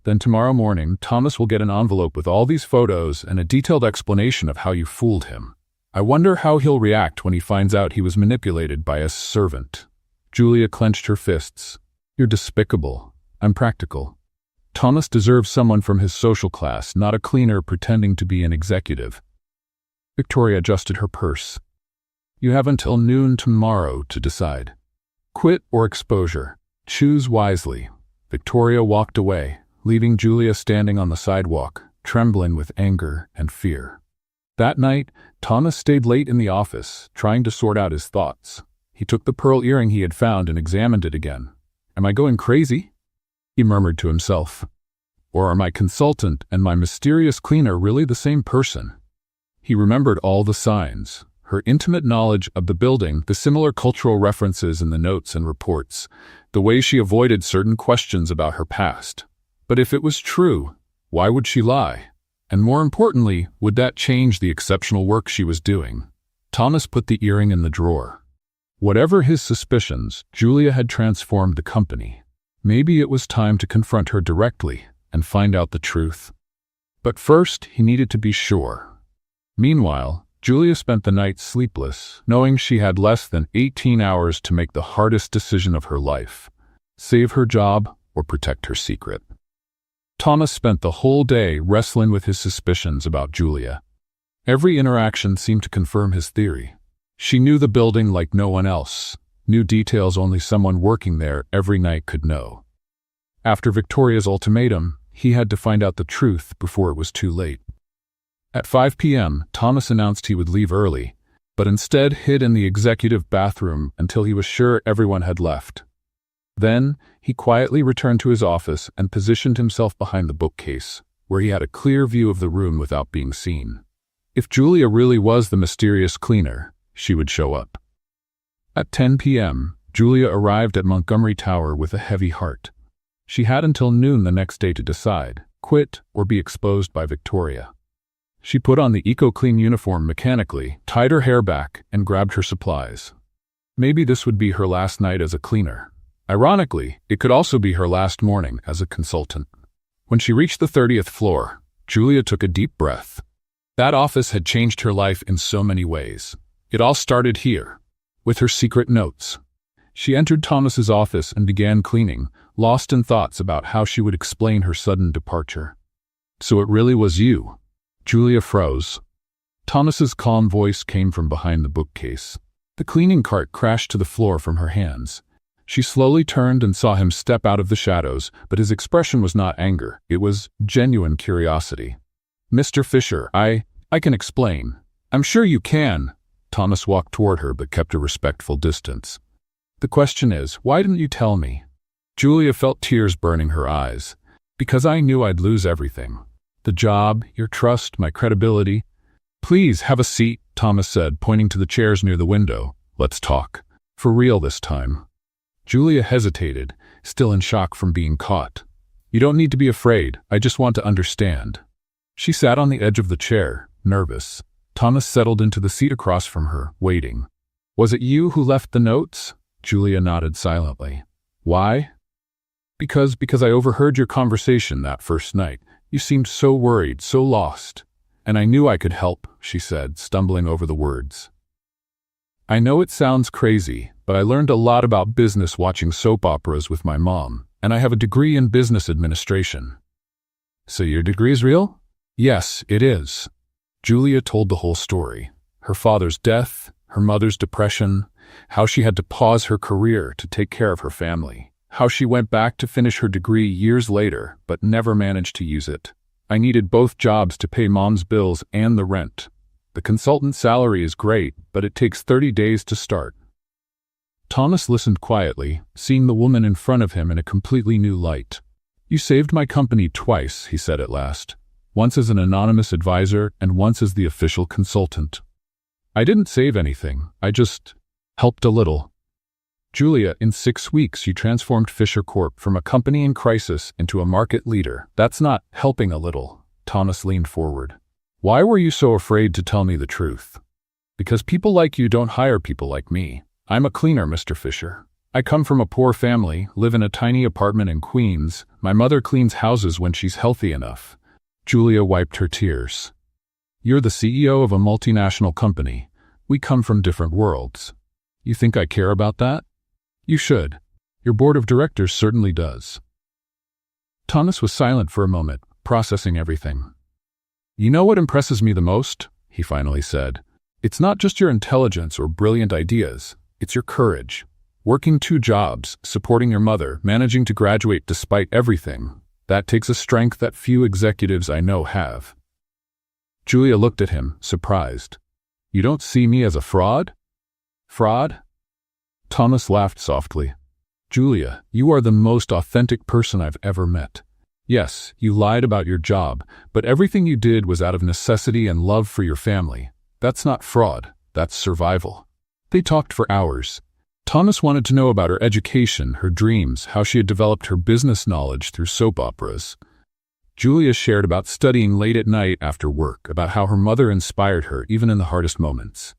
"Then tomorrow morning, Thomas will get an envelope with all these photos and a detailed explanation of how you fooled him. I wonder how he'll react when he finds out he was manipulated by a servant." Julia clenched her fists. "You're despicable. I'm practical. Thomas deserves someone from his social class, not a cleaner pretending to be an executive." Victoria adjusted her purse. "You have until noon tomorrow to decide." Quit or exposure. Choose wisely. Victoria walked away, leaving Julia standing on the sidewalk, trembling with anger and fear. That night, Thomas stayed late in the office, trying to sort out his thoughts. He took the pearl earring he had found and examined it again. "Am I going crazy?" he murmured to himself. "Or are my consultant and my mysterious cleaner really the same person?" He remembered all the signs, her intimate knowledge of the building, the similar cultural references in the notes and reports, the way she avoided certain questions about her past. But if it was true, why would she lie? And more importantly, would that change the exceptional work she was doing? Thomas put the earring in the drawer. Whatever his suspicions, Julia had transformed the company. Maybe it was time to confront her directly and find out the truth. But first, he needed to be sure. Meanwhile, Julia spent the night sleepless, knowing she had less than 18 hours to make the hardest decision of her life: save her job or protect her secret. Thomas spent the whole day wrestling with his suspicions about Julia. Every interaction seemed to confirm his theory. She knew the building like no one else, knew details only someone working there every night could know. After Victoria's ultimatum, he had to find out the truth before it was too late. At 5 p.m., Thomas announced he would leave early, but instead hid in the executive bathroom until he was sure everyone had left. Then, he quietly returned to his office and positioned himself behind the bookcase, where he had a clear view of the room without being seen. If Julia really was the mysterious cleaner, she would show up. At 10 p.m., Julia arrived at Montgomery Tower with a heavy heart. She had until noon the next day to decide: quit or be exposed by Victoria. She put on the eco-clean uniform mechanically, tied her hair back, and grabbed her supplies. Maybe this would be her last night as a cleaner. Ironically, it could also be her last morning as a consultant. When she reached the 30th floor, Julia took a deep breath. That office had changed her life in so many ways. It all started here, with her secret notes. She entered Thomas's office and began cleaning, lost in thoughts about how she would explain her sudden departure. "So it really was you?" Julia froze. Thomas's calm voice came from behind the bookcase. The cleaning cart crashed to the floor from her hands. She slowly turned and saw him step out of the shadows, but his expression was not anger. It was genuine curiosity. "Mr. Fisher, I can explain." "I'm sure you can." Thomas walked toward her but kept a respectful distance. "The question is, why didn't you tell me?" Julia felt tears burning her eyes. "Because I knew I'd lose everything. The job, your trust, my credibility." "Please, have a seat," Thomas said, pointing to the chairs near the window. "Let's talk. For real this time." Julia hesitated, still in shock from being caught. "You don't need to be afraid. I just want to understand." She sat on the edge of the chair, nervous. Thomas settled into the seat across from her, waiting. "Was it you who left the notes?" Julia nodded silently. "Why?" Because I overheard your conversation that first night. You seemed so worried, so lost. And I knew I could help," she said, stumbling over the words. "I know it sounds crazy, but I learned a lot about business watching soap operas with my mom, and I have a degree in business administration." "So your degree's real?" "Yes, it is." Julia told the whole story. Her father's death, her mother's depression, how she had to pause her career to take care of her family, how she went back to finish her degree years later but never managed to use it. "I needed both jobs to pay mom's bills and the rent. The consultant salary is great, but it takes 30 days to start." Thomas listened quietly, seeing the woman in front of him in a completely new light. "You saved my company twice," he said at last. "Once as an anonymous advisor and once as the official consultant." "I didn't save anything. I just helped a little." "Julia, in 6 weeks you transformed Fisher Corp from a company in crisis into a market leader. That's not helping a little." Thomas leaned forward. "Why were you so afraid to tell me the truth?" "Because people like you don't hire people like me. I'm a cleaner, Mr. Fisher. I come from a poor family, live in a tiny apartment in Queens. My mother cleans houses when she's healthy enough." Julia wiped her tears. "You're the CEO of a multinational company. We come from different worlds. You think I care about that? You should. Your board of directors certainly does." Thomas was silent for a moment, processing everything. "You know what impresses me the most?" he finally said. "It's not just your intelligence or brilliant ideas. It's your courage. Working 2 jobs, supporting your mother, managing to graduate despite everything. That takes a strength that few executives I know have. Julia looked at him, surprised. You don't see me as a fraud? Fraud? Thomas laughed softly. Julia, you are the most authentic person I've ever met. Yes, you lied about your job, but everything you did was out of necessity and love for your family. That's not fraud, that's survival. They talked for hours. Thomas wanted to know about her education, her dreams, how she had developed her business knowledge through soap operas. Julia shared about studying late at night after work, about how her mother inspired her even in the hardest moments.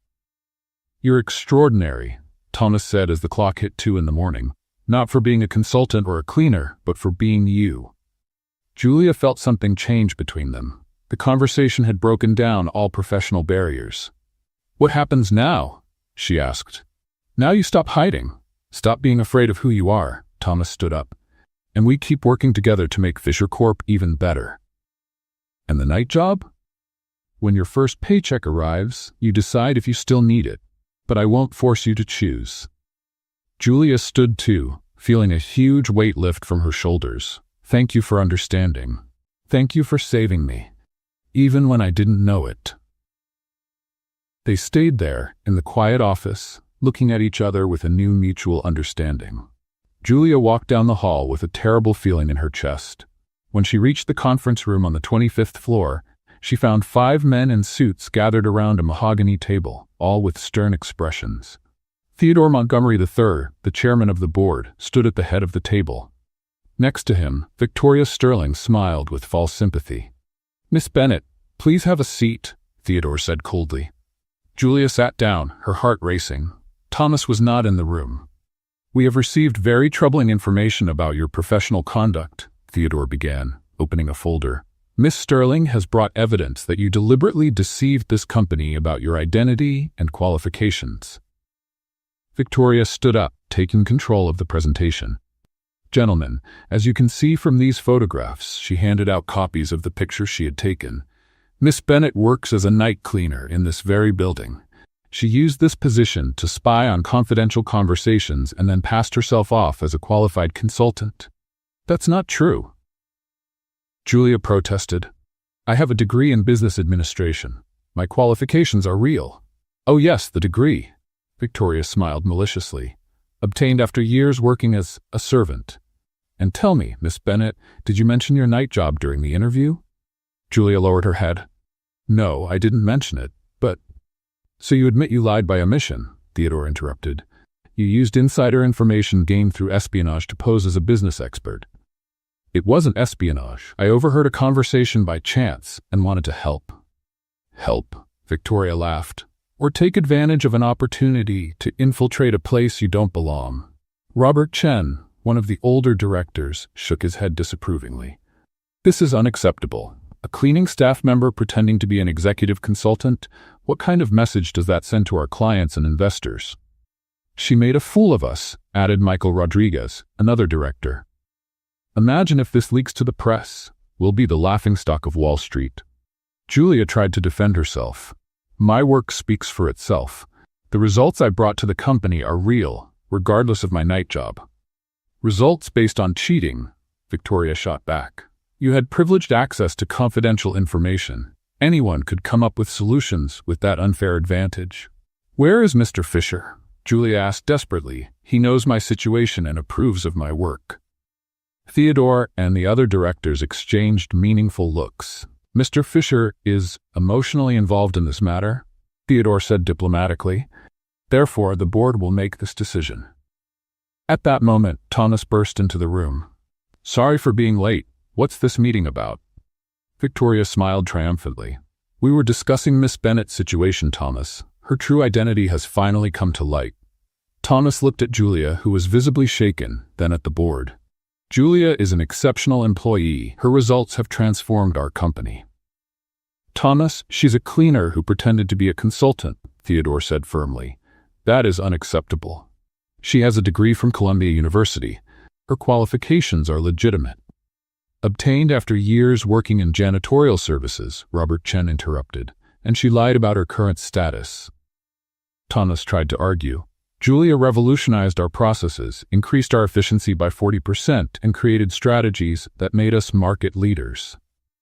You're extraordinary, Thomas said as the clock hit 2 in the morning. Not for being a consultant or a cleaner, but for being you. Julia felt something change between them. The conversation had broken down all professional barriers. What happens now? She asked. Now you stop hiding. Stop being afraid of who you are. Thomas stood up. And we keep working together to make Fisher Corp even better. And the night job? When your first paycheck arrives, you decide if you still need it. But I won't force you to choose. Julia stood too, feeling a huge weight lift from her shoulders. Thank you for understanding. Thank you for saving me. Even when I didn't know it. They stayed there, in the quiet office, looking at each other with a new mutual understanding. Julia walked down the hall with a terrible feeling in her chest. When she reached the conference room on the 25th floor, she found 5 men in suits gathered around a mahogany table, all with stern expressions. Theodore Montgomery III, the chairman of the board, stood at the head of the table. Next to him, Victoria Sterling smiled with false sympathy. Miss Bennet, please have a seat, Theodore said coldly. Julia sat down, her heart racing. Thomas was not in the room. We have received very troubling information about your professional conduct, Theodore began, opening a folder. Miss Sterling has brought evidence that you deliberately deceived this company about your identity and qualifications. Victoria stood up, taking control of the presentation. Gentlemen, as you can see from these photographs, she handed out copies of the pictures she had taken. Miss Bennet works as a night cleaner in this very building. She used this position to spy on confidential conversations and then passed herself off as a qualified consultant. That's not true. Julia protested. I have a degree in business administration. My qualifications are real. Oh yes, the degree. Victoria smiled maliciously. Obtained after years working as a servant. And tell me, Miss Bennet, did you mention your night job during the interview? Julia lowered her head. No, I didn't mention it, but... So you admit you lied by omission, Theodore interrupted. You used insider information gained through espionage to pose as a business expert. It wasn't espionage. I overheard a conversation by chance and wanted to help. Help, Victoria laughed. Or take advantage of an opportunity to infiltrate a place you don't belong. Robert Chen, one of the older directors, shook his head disapprovingly. This is unacceptable. A cleaning staff member pretending to be an executive consultant? What kind of message does that send to our clients and investors? She made a fool of us, added Michael Rodriguez, another director. Imagine if this leaks to the press. We'll be the laughingstock of Wall Street. Julia tried to defend herself. My work speaks for itself. The results I brought to the company are real, regardless of my night job. Results based on cheating, Victoria shot back. You had privileged access to confidential information. Anyone could come up with solutions with that unfair advantage. Where is Mr. Fisher? Julia asked desperately. He knows my situation and approves of my work. Theodore and the other directors exchanged meaningful looks. Mr. Fisher is emotionally involved in this matter, Theodore said diplomatically. Therefore, the board will make this decision. At that moment, Thomas burst into the room. Sorry for being late. What's this meeting about? Victoria smiled triumphantly. We were discussing Miss Bennet's situation, Thomas. Her true identity has finally come to light. Thomas looked at Julia, who was visibly shaken, then at the board. Julia is an exceptional employee. Her results have transformed our company. Thomas, she's a cleaner who pretended to be a consultant, Theodore said firmly. That is unacceptable. She has a degree from Columbia University. Her qualifications are legitimate. Obtained after years working in janitorial services, Robert Chen interrupted, and she lied about her current status. Thomas tried to argue. Julia revolutionized our processes, increased our efficiency by 40%, and created strategies that made us market leaders.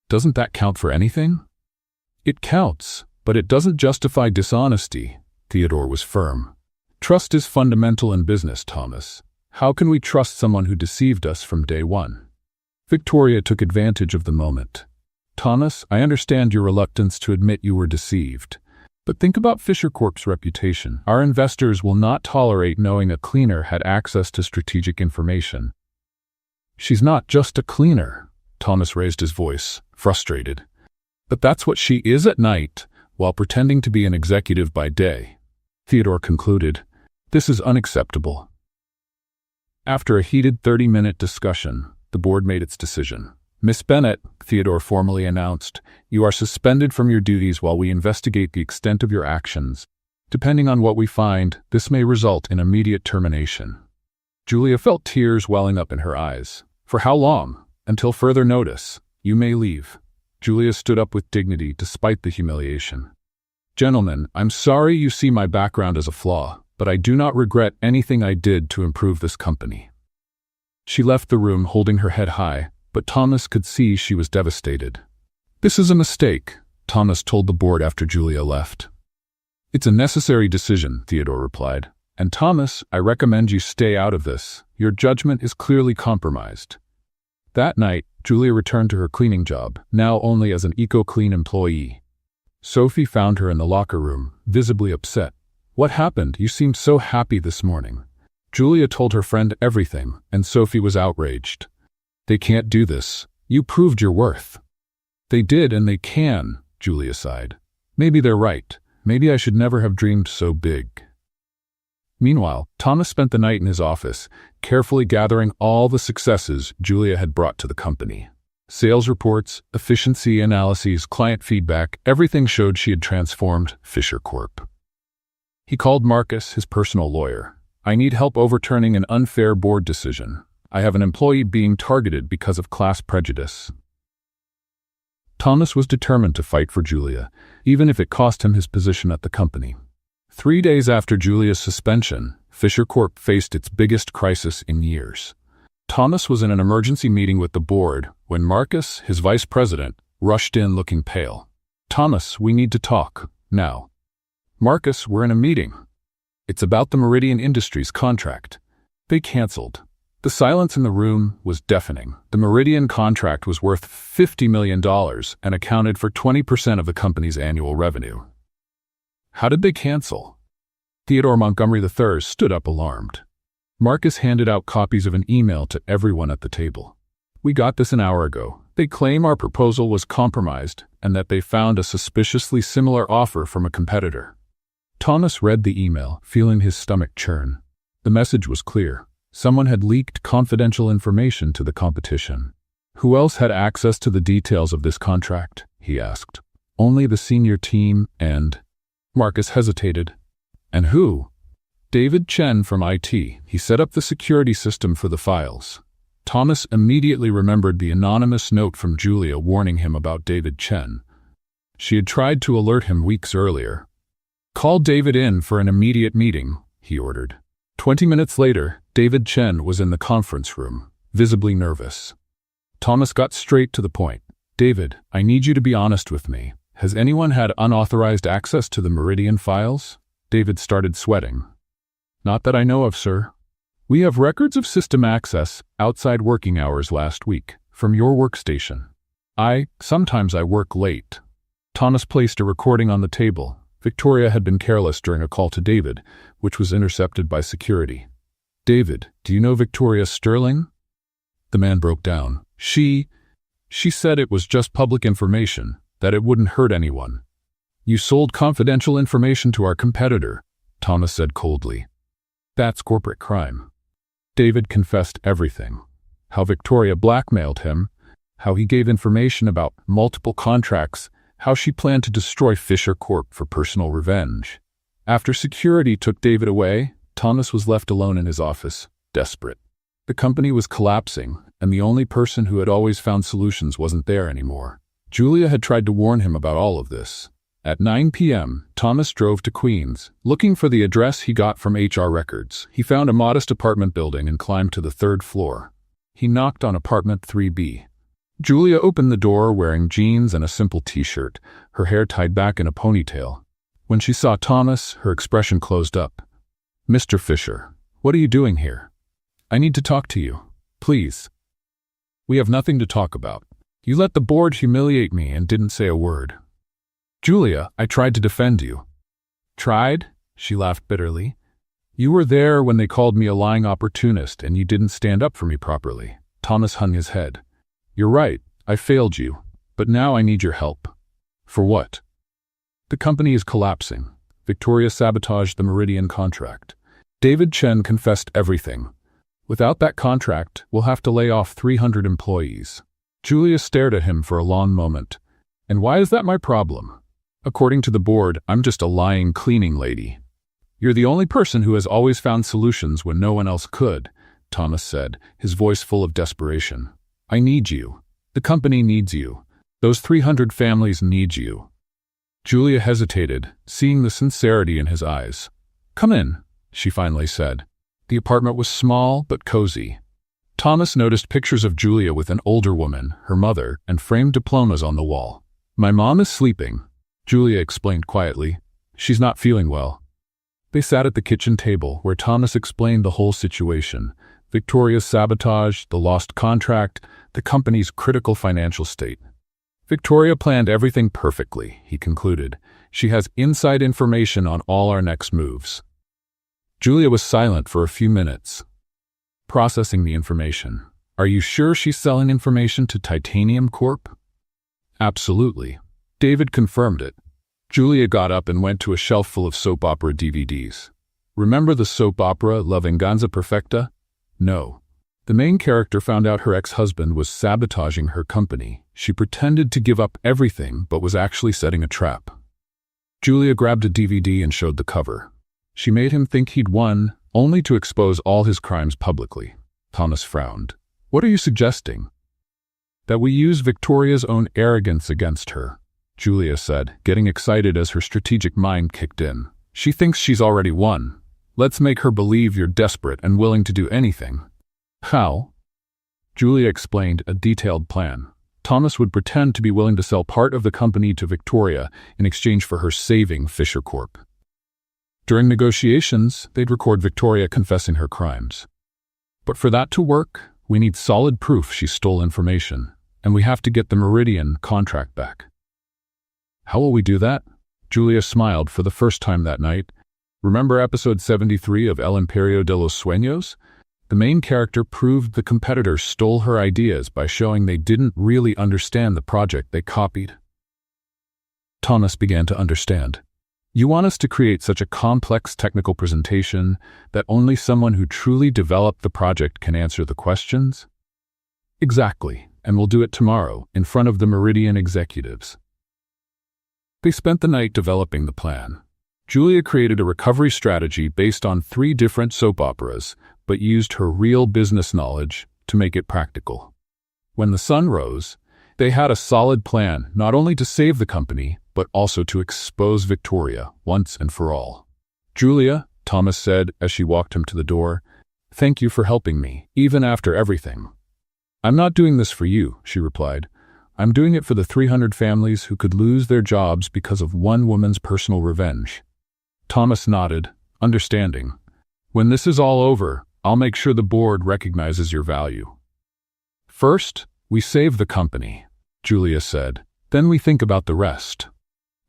Doesn't that count for anything? It counts, but it doesn't justify dishonesty. Theodore was firm. Trust is fundamental in business, Thomas. How can we trust someone who deceived us from day one? Victoria took advantage of the moment. Thomas, I understand your reluctance to admit you were deceived. But think about Fisher Corp's reputation. Our investors will not tolerate knowing a cleaner had access to strategic information. She's not just a cleaner. Thomas raised his voice, frustrated. But that's what she is at night, while pretending to be an executive by day. Theodore concluded, this is unacceptable. After a heated 30-minute discussion, the board made its decision. Miss Bennett, Theodore formally announced, you are suspended from your duties while we investigate the extent of your actions. Depending on what we find, this may result in immediate termination. Julia felt tears welling up in her eyes. For how long? Until further notice. You may leave. Julia stood up with dignity despite the humiliation. Gentlemen, I'm sorry you see my background as a flaw, but I do not regret anything I did to improve this company. She left the room holding her head high, but Thomas could see she was devastated. This is a mistake, Thomas told the board after Julia left. It's a necessary decision, Theodore replied. And Thomas, I recommend you stay out of this. Your judgment is clearly compromised. That night, Julia returned to her cleaning job, now only as an eco-clean employee. Sophie found her in the locker room, visibly upset. What happened? You seemed so happy this morning. Julia told her friend everything, and Sophie was outraged. They can't do this. You proved your worth. They did and they can, Julia sighed. Maybe they're right. Maybe I should never have dreamed so big. Meanwhile, Thomas spent the night in his office, carefully gathering all the successes Julia had brought to the company. Sales reports, efficiency analyses, client feedback, everything showed she had transformed Fisher Corp. He called Marcus, his personal lawyer. I need help overturning an unfair board decision. I have an employee being targeted because of class prejudice. Thomas was determined to fight for Julia, even if it cost him his position at the company. 3 days after Julia's suspension, Fisher Corp faced its biggest crisis in years. Thomas was in an emergency meeting with the board when Marcus, his vice president, rushed in looking pale. Thomas, we need to talk, now. Marcus, we're in a meeting. It's about the Meridian Industries contract. They canceled. The silence in the room was deafening. The Meridian contract was worth $50 million and accounted for 20% of the company's annual revenue. How did they cancel? Theodore Montgomery III stood up alarmed. Marcus handed out copies of an email to everyone at the table. We got this an hour ago. They claim our proposal was compromised and that they found a suspiciously similar offer from a competitor. Thomas read the email, feeling his stomach churn. The message was clear. Someone had leaked confidential information to the competition. Who else had access to the details of this contract? He asked. Only the senior team and... Marcus hesitated. And who? David Chen from IT. He set up the security system for the files. Thomas immediately remembered the anonymous note from Julia warning him about David Chen. She had tried to alert him weeks earlier. Call David in for an immediate meeting, he ordered. 20 minutes later, David Chen was in the conference room, visibly nervous. Thomas got straight to the point. David, I need you to be honest with me. Has anyone had unauthorized access to the Meridian files? David started sweating. Not that I know of, sir. We have records of system access outside working hours last week, from your workstation. Sometimes I work late. Thomas placed a recording on the table. Victoria had been careless during a call to David, which was intercepted by security. David, do you know Victoria Sterling? The man broke down. She said it was just public information, that it wouldn't hurt anyone. You sold confidential information to our competitor, Thomas said coldly. That's corporate crime. David confessed everything. How Victoria blackmailed him, how he gave information about multiple contracts, how she planned to destroy Fisher Corp for personal revenge. After security took David away, Thomas was left alone in his office, desperate. The company was collapsing, and the only person who had always found solutions wasn't there anymore. Julia had tried to warn him about all of this, At 9 p.m., Thomas drove to Queens, looking for the address he got from HR records. He found a modest apartment building and climbed to the third floor. He knocked on apartment 3B. Julia opened the door wearing jeans and a simple t-shirt, her hair tied back in a ponytail. When she saw Thomas, her expression closed up. "Mr. Fisher, what are you doing here? I need to talk to you. Please." "We have nothing to talk about. You let the board humiliate me and didn't say a word." "Julia, I tried to defend you." "Tried?" She laughed bitterly. "You were there when they called me a lying opportunist and you didn't stand up for me properly." Thomas hung his head. "You're right, I failed you, but now I need your help." "For what?" "The company is collapsing. Victoria sabotaged the Meridian contract. David Chen confessed everything. Without that contract, we'll have to lay off 300 employees." Julia stared at him for a long moment. "And why is that my problem? According to the board, I'm just a lying cleaning lady." "You're the only person who has always found solutions when no one else could," Thomas said, his voice full of desperation. "I need you. The company needs you. Those 300 families need you." Julia hesitated, seeing the sincerity in his eyes. "Come in," she finally said. The apartment was small but cozy. Thomas noticed pictures of Julia with an older woman, her mother, and framed diplomas on the wall. "My mom is sleeping," Julia explained quietly. "She's not feeling well." They sat at the kitchen table, where Thomas explained the whole situation: Victoria's sabotage, the lost contract, the company's critical financial state. "Victoria planned everything perfectly," he concluded. "She has inside information on all our next moves." Julia was silent for a few minutes, processing the information. "Are you sure she's selling information to Titanium Corp?" "Absolutely." David confirmed it. Julia got up and went to a shelf full of soap opera DVDs. "Remember the soap opera La Venganza Perfecta?" "No." The main character found out her ex-husband was sabotaging her company. She pretended to give up everything but was actually setting a trap. Julia grabbed a DVD and showed the cover. She made him think he'd won, only to expose all his crimes publicly. Thomas frowned. "What are you suggesting?" "That we use Victoria's own arrogance against her," Julia said, getting excited as her strategic mind kicked in. "She thinks she's already won. Let's make her believe you're desperate and willing to do anything." "How?" Julia explained a detailed plan. Thomas would pretend to be willing to sell part of the company to Victoria in exchange for her saving Fisher Corp. During negotiations, they'd record Victoria confessing her crimes. But for that to work, we need solid proof she stole information, and we have to get the Meridian contract back. "How will we do that?" Julia smiled for the first time that night. Remember episode 73 of El Imperio de los Sueños? The main character proved the competitors stole her ideas by showing they didn't really understand the project they copied. Thomas began to understand. "You want us to create such a complex technical presentation that only someone who truly developed the project can answer the questions?" "Exactly, and we'll do it tomorrow, in front of the Meridian executives." They spent the night developing the plan. Julia created a recovery strategy based on 3 different soap operas, but used her real business knowledge to make it practical. When the sun rose, they had a solid plan not only to save the company, but also to expose Victoria once and for all. "Julia," Thomas said as she walked him to the door, "thank you for helping me, even after everything." "I'm not doing this for you," she replied. "I'm doing it for the 300 families who could lose their jobs because of one woman's personal revenge." Thomas nodded, understanding. "When this is all over, I'll make sure the board recognizes your value." "First, we save the company," Julia said. "Then we think about the rest."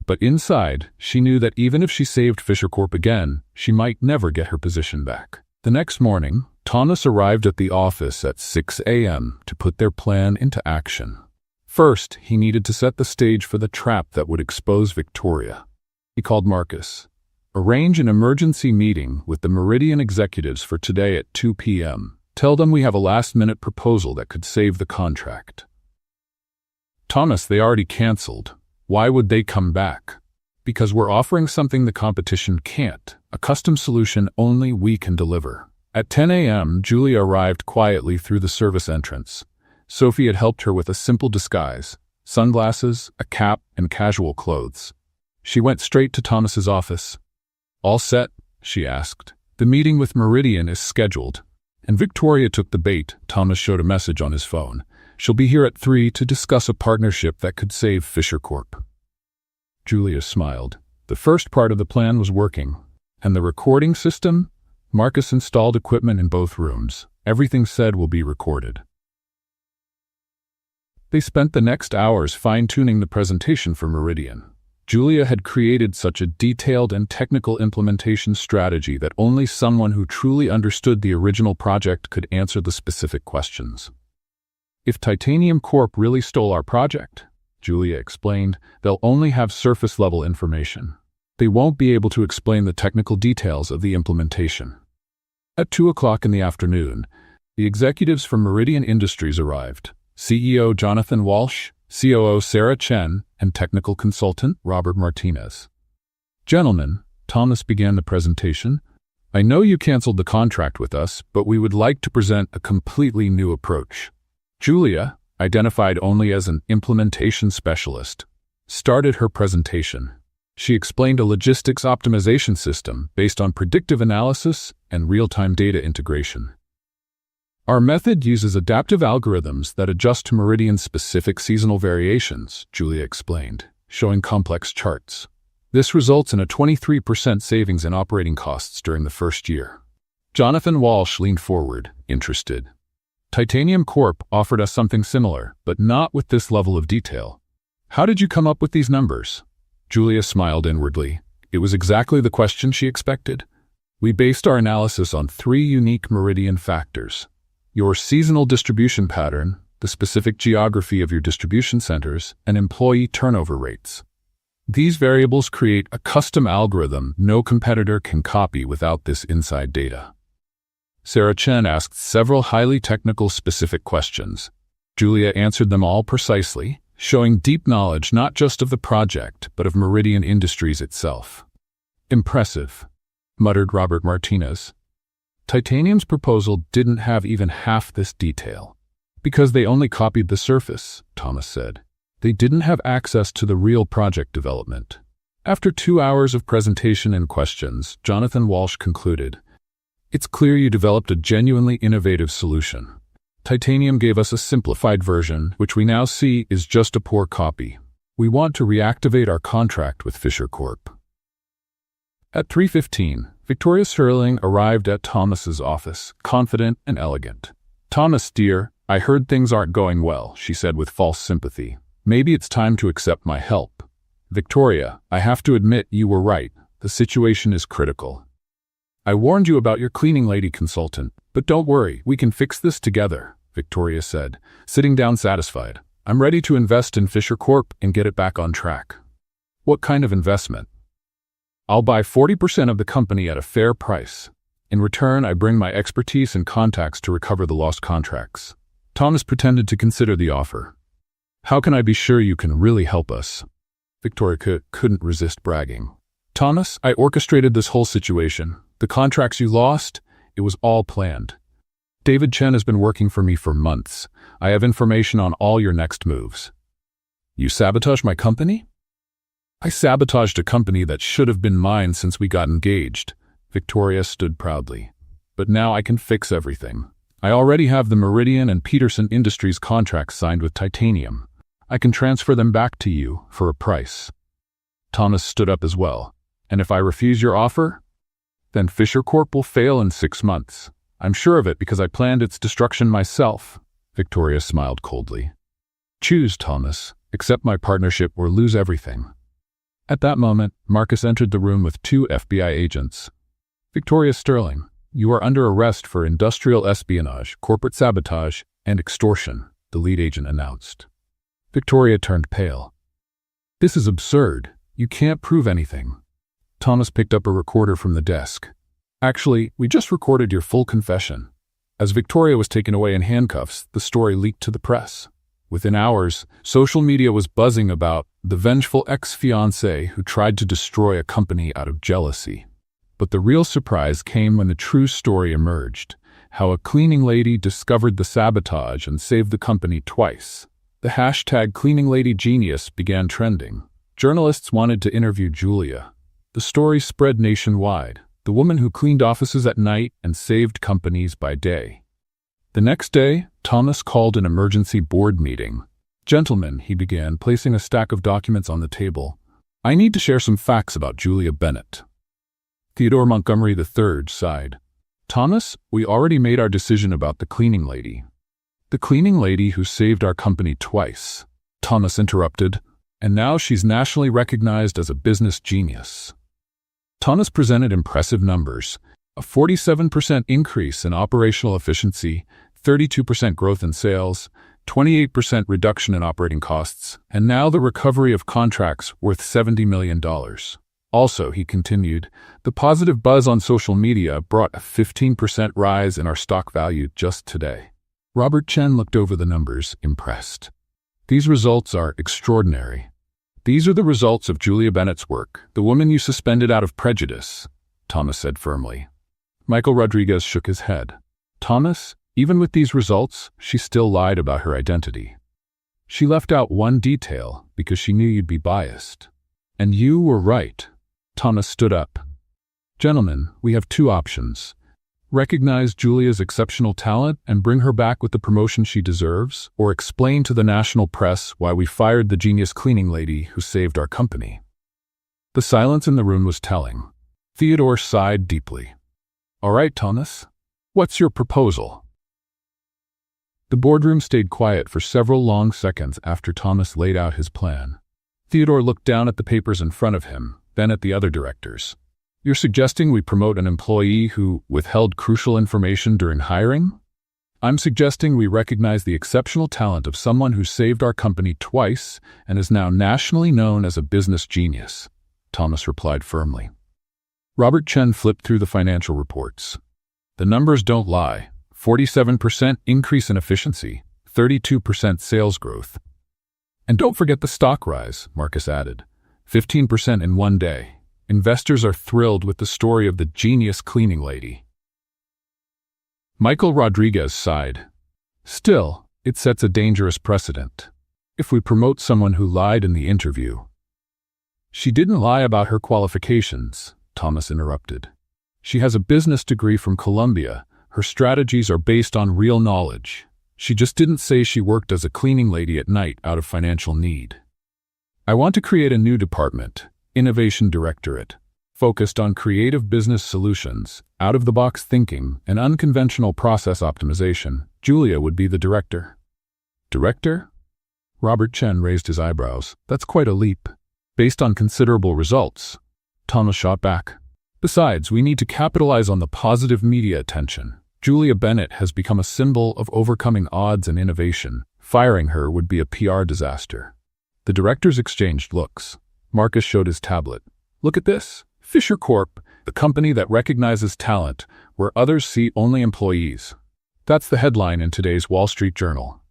But inside, she knew that even if she saved Fisher Corp again, she might never get her position back. The next morning, Thomas arrived at the office at 6 a.m. to put their plan into action. First, he needed to set the stage for the trap that would expose Victoria. He called Marcus. "Arrange an emergency meeting with the Meridian executives for today at 2 p.m. Tell them we have a last-minute proposal that could save the contract." "Thomas, they already canceled. Why would they come back?" "Because we're offering something the competition can't, a custom solution only we can deliver." At 10 a.m., Julia arrived quietly through the service entrance. Sophie had helped her with a simple disguise: sunglasses, a cap, and casual clothes. She went straight to Thomas's office. "All set?" she asked. "The meeting with Meridian is scheduled." And Victoria took the bait. Thomas showed a message on his phone. "She'll be here at 3 to discuss a partnership that could save Fisher Corp." Julia smiled. The first part of the plan was working. And the recording system? Marcus installed equipment in both rooms. Everything said will be recorded. They spent the next hours fine-tuning the presentation for Meridian. Julia had created such a detailed and technical implementation strategy that only someone who truly understood the original project could answer the specific questions. "If Titanium Corp really stole our project," Julia explained, "they'll only have surface-level information. They won't be able to explain the technical details of the implementation." At 2 o'clock in the afternoon, the executives from Meridian Industries arrived. CEO Jonathan Walsh, COO Sarah Chen, and technical consultant Robert Martinez. "Gentlemen," Thomas began the presentation, "I know you canceled the contract with us, but we would like to present a completely new approach." Julia, identified only as an implementation specialist, started her presentation. She explained a logistics optimization system based on predictive analysis and real-time data integration. "Our method uses adaptive algorithms that adjust to Meridian's specific seasonal variations," Julia explained, showing complex charts. "This results in a 23% savings in operating costs during the first year." Jonathan Walsh leaned forward, interested. "Titanium Corp offered us something similar, but not with this level of detail. How did you come up with these numbers?" Julia smiled inwardly. It was exactly the question she expected. "We based our analysis on 3 unique Meridian factors: your seasonal distribution pattern, the specific geography of your distribution centers, and employee turnover rates. These variables create a custom algorithm no competitor can copy without this inside data." Sarah Chen asked several highly technical specific questions. Julia answered them all precisely, showing deep knowledge not just of the project, but of Meridian Industries itself. "Impressive," muttered Robert Martinez. "Titanium's proposal didn't have even half this detail." "Because they only copied the surface," Thomas said. "They didn't have access to the real project development." After 2 hours of presentation and questions, Jonathan Walsh concluded, "It's clear you developed a genuinely innovative solution. Titanium gave us a simplified version, which we now see is just a poor copy. We want to reactivate our contract with Fisher Corp." At 3:15, Victoria Sterling arrived at Thomas's office, confident and elegant. "Thomas, dear, I heard things aren't going well," she said with false sympathy. "Maybe it's time to accept my help." "Victoria, I have to admit you were right. The situation is critical. I warned you about your cleaning lady consultant, but don't worry, we can fix this together," Victoria said, sitting down satisfied. "I'm ready to invest in Fisher Corp and get it back on track." "What kind of investment?" "I'll buy 40% of the company at a fair price. In return, I bring my expertise and contacts to recover the lost contracts." Thomas pretended to consider the offer. "How can I be sure you can really help us?" Victoria couldn't resist bragging. "Thomas, I orchestrated this whole situation. The contracts you lost, it was all planned. David Chen has been working for me for months. I have information on all your next moves." "You sabotaged my company?" "I sabotaged a company that should have been mine since we got engaged." Victoria stood proudly. "But now I can fix everything. I already have the Meridian and Peterson Industries contracts signed with Titanium. I can transfer them back to you for a price." Thomas stood up as well. "And if I refuse your offer? Then Fisher Corp will fail in 6 months. I'm sure of it because I planned its destruction myself." Victoria smiled coldly. "Choose, Thomas. Accept my partnership or lose everything." At that moment, Marcus entered the room with 2 FBI agents. "Victoria Sterling, you are under arrest for industrial espionage, corporate sabotage, and extortion," the lead agent announced. Victoria turned pale. "This is absurd. You can't prove anything." Thomas picked up a recorder from the desk. "Actually, we just recorded your full confession." As Victoria was taken away in handcuffs, the story leaked to the press. Within hours, social media was buzzing about the vengeful ex-fiancé who tried to destroy a company out of jealousy. But the real surprise came when the true story emerged, how a cleaning lady discovered the sabotage and saved the company twice. The hashtag #CleaningLadyGenius began trending. Journalists wanted to interview Julia. The story spread nationwide, the woman who cleaned offices at night and saved companies by day. The next day, Thomas called an emergency board meeting. "Gentlemen," he began, placing a stack of documents on the table, "I need to share some facts about Julia Bennett." Theodore Montgomery III sighed. "Thomas, we already made our decision about the cleaning lady." "The cleaning lady who saved our company twice," Thomas interrupted, "and now she's nationally recognized as a business genius." Thomas presented impressive numbers: a 47% increase in operational efficiency, 32% growth in sales, 28% reduction in operating costs, and now the recovery of contracts worth $70 million. Also, he continued, the positive buzz on social media brought a 15% rise in our stock value just today. Robert Chen looked over the numbers, impressed. "These results are extraordinary. These are the results of Julia Bennett's work, the woman you suspended out of prejudice," Thomas said firmly. Michael Rodriguez shook his head. "Thomas, even with these results, she still lied about her identity. She left out one detail because she knew you'd be biased. And you were right." Thomas stood up. "Gentlemen, we have two options. Recognize Julia's exceptional talent and bring her back with the promotion she deserves, or explain to the national press why we fired the genius cleaning lady who saved our company." The silence in the room was telling. Theodore sighed deeply. "All right, Thomas, what's your proposal?" The boardroom stayed quiet for several long seconds after Thomas laid out his plan. Theodore looked down at the papers in front of him, then at the other directors. "You're suggesting we promote an employee who withheld crucial information during hiring?" "I'm suggesting we recognize the exceptional talent of someone who saved our company twice and is now nationally known as a business genius," Thomas replied firmly. Robert Chen flipped through the financial reports. "The numbers don't lie. 47% increase in efficiency, 32% sales growth. And don't forget the stock rise," Marcus added. 15% in one day. Investors are thrilled with the story of the genius cleaning lady." Michael Rodriguez sighed. "Still, it sets a dangerous precedent. If we promote someone who lied in the interview—" "She didn't lie about her qualifications," Thomas interrupted. "She has a business degree from Columbia. Her strategies are based on real knowledge. She just didn't say she worked as a cleaning lady at night out of financial need." "I want to create a new department, Innovation Directorate, focused on creative business solutions, out-of-the-box thinking, and unconventional process optimization. Julia would be the director." "Director?" Robert Chen raised his eyebrows. "That's quite a leap. Based on considerable results." Thomas shot back. "Besides, we need to capitalize on the positive media attention. Julia Bennett has become a symbol of overcoming odds and innovation. Firing her would be a PR disaster." The directors exchanged looks. Marcus showed his tablet. "Look at this. Fisher Corp, the company that recognizes talent, where others see only employees. That's the headline in today's Wall Street Journal.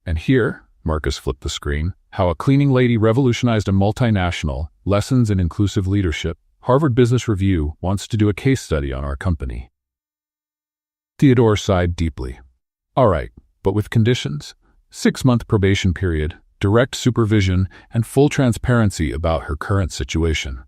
And here," Marcus flipped the screen, "how a cleaning lady revolutionized a multinational, lessons in inclusive leadership. Harvard Business Review wants to do a case study on our company." Theodore sighed deeply. "All right, but with conditions. 6-month probation period, direct supervision, and full transparency about her current situation."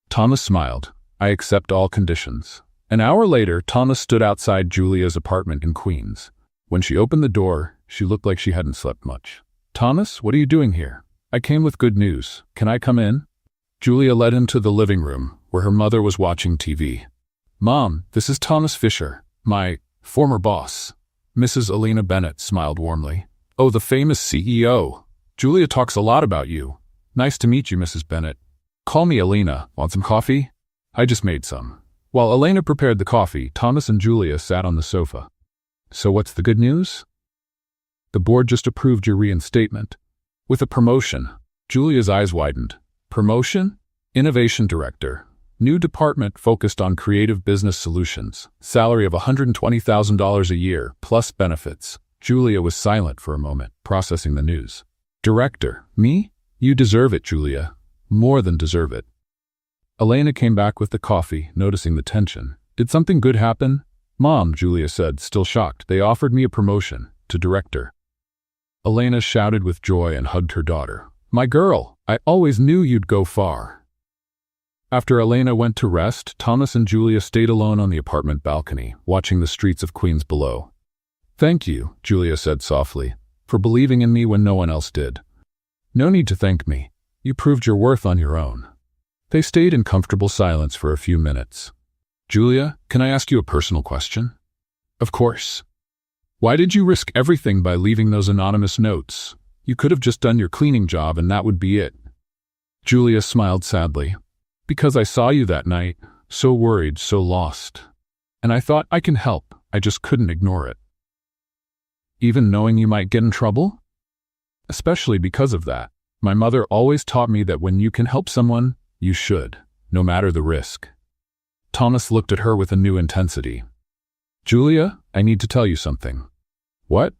Thomas smiled. "I accept all conditions." An hour later, Thomas stood outside Julia's apartment in Queens. When she opened the door, she looked like she hadn't slept much. "Thomas, what are you doing here?" "I came with good news. Can I come in?" Julia led him to the living room, where her mother was watching TV. "Mom, this is Thomas Fisher, my former boss." Mrs. Alina Bennett smiled warmly. "Oh, the famous CEO. Julia talks a lot about you. Nice to meet you, Mrs. Bennett. Call me Alina. Want some coffee?" "I just made some." While Elena prepared the coffee, Thomas and Julia sat on the sofa. "So what's the good news?" "The board just approved your reinstatement. With a promotion." Julia's eyes widened. "Promotion? Innovation Director. New department focused on creative business solutions. Salary of $120,000 a year, plus benefits." Julia was silent for a moment, processing the news. "Director? Me? You deserve it, Julia. More than deserve it." Elena came back with the coffee, noticing the tension. "Did something good happen?" "Mom," Julia said, still shocked, "they offered me a promotion to director." Elena shouted with joy and hugged her daughter. My girl, I always knew you'd go far. After Elena went to rest, Thomas and Julia stayed alone on the apartment balcony, watching the streets of Queens below. Thank you, Julia said softly, for believing in me when no one else did. No need to thank me. You proved your worth on your own. They stayed in comfortable silence for a few minutes. Julia, can I ask you a personal question? Of course. Why did you risk everything by leaving those anonymous notes? You could have just done your cleaning job and that would be it. Julia smiled sadly. Because I saw you that night, so worried, so lost. And I thought I can help, I just couldn't ignore it. Even knowing you might get in trouble? Especially because of that. My mother always taught me that when you can help someone, you should, no matter the risk. Thomas looked at her with a new intensity. Julia, I need to tell you something. What?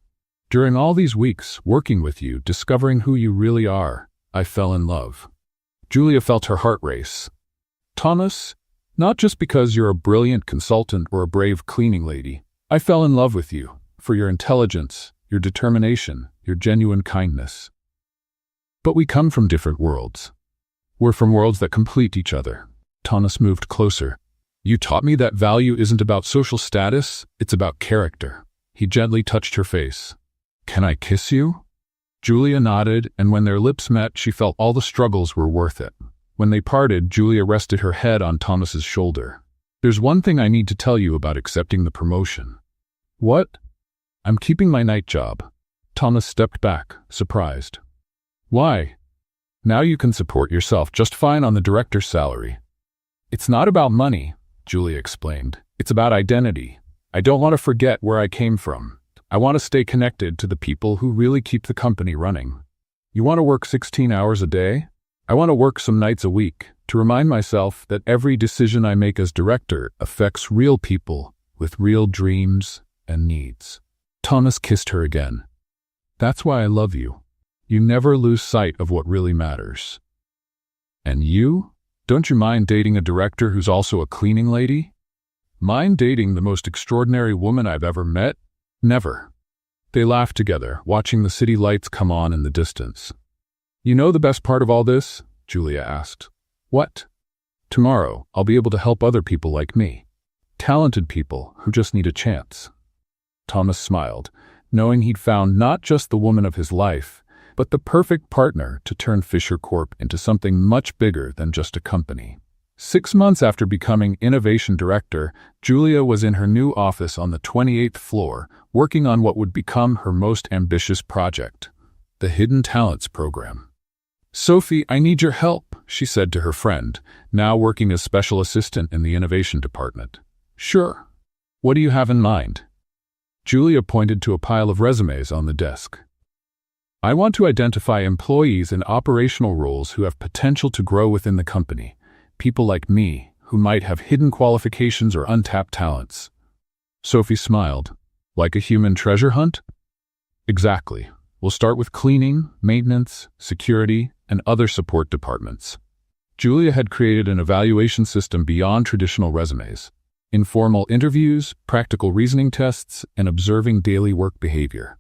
During all these weeks, working with you, discovering who you really are, I fell in love. Julia felt her heart race. Thomas, not just because you're a brilliant consultant or a brave cleaning lady, I fell in love with you for your intelligence, your determination, your genuine kindness. But we come from different worlds. We're from worlds that complete each other. Thomas moved closer. You taught me that value isn't about social status, it's about character. He gently touched her face. Can I kiss you? Julia nodded, and when their lips met, she felt all the struggles were worth it. When they parted, Julia rested her head on Thomas's shoulder. There's one thing I need to tell you about accepting the promotion. What? I'm keeping my night job. Thomas stepped back, surprised. Why? Now you can support yourself just fine on the director's salary. It's not about money, Julia explained. It's about identity. I don't want to forget where I came from. I want to stay connected to the people who really keep the company running. You want to work 16 hours a day? I want to work some nights a week to remind myself that every decision I make as director affects real people with real dreams and needs. Thomas kissed her again. That's why I love you. You never lose sight of what really matters. And you? Don't you mind dating a director who's also a cleaning lady? Mind dating the most extraordinary woman I've ever met? Never. They laughed together, watching the city lights come on in the distance. You know the best part of all this? Julia asked. What? Tomorrow, I'll be able to help other people like me. Talented people who just need a chance. Thomas smiled, knowing he'd found not just the woman of his life, but the perfect partner to turn Fisher Corp into something much bigger than just a company. 6 months after becoming Innovation Director, Julia was in her new office on the 28th floor, working on what would become her most ambitious project, the Hidden Talents Program. Sophie, I need your help, she said to her friend, now working as special assistant in the innovation department. Sure. What do you have in mind? Julia pointed to a pile of resumes on the desk. I want to identify employees in operational roles who have potential to grow within the company. People like me, who might have hidden qualifications or untapped talents. Sophie smiled. Like a human treasure hunt? Exactly. We'll start with cleaning, maintenance, security, and other support departments. Julia had created an evaluation system beyond traditional resumes. Informal interviews, practical reasoning tests, and observing daily work behavior.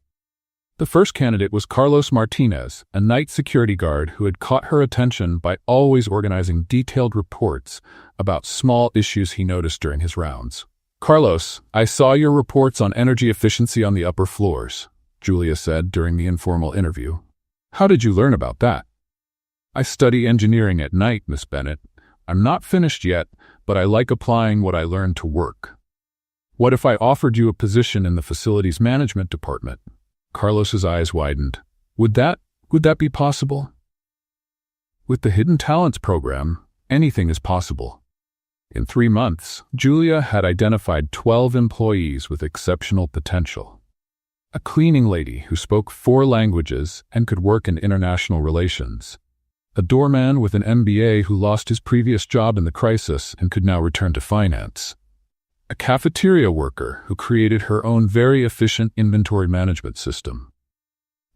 The first candidate was Carlos Martinez, a night security guard who had caught her attention by always organizing detailed reports about small issues he noticed during his rounds. Carlos, I saw your reports on energy efficiency on the upper floors, Julia said during the informal interview. How did you learn about that? I study engineering at night, Miss Bennett. I'm not finished yet, but I like applying what I learned to work. What if I offered you a position in the facilities management department? Carlos's eyes widened. Would that be possible? With the Hidden Talents Program, anything is possible. In 3 months, Julia had identified 12 employees with exceptional potential. A cleaning lady who spoke 4 languages and could work in international relations. A doorman with an MBA who lost his previous job in the crisis and could now return to finance. A cafeteria worker who created her own very efficient inventory management system.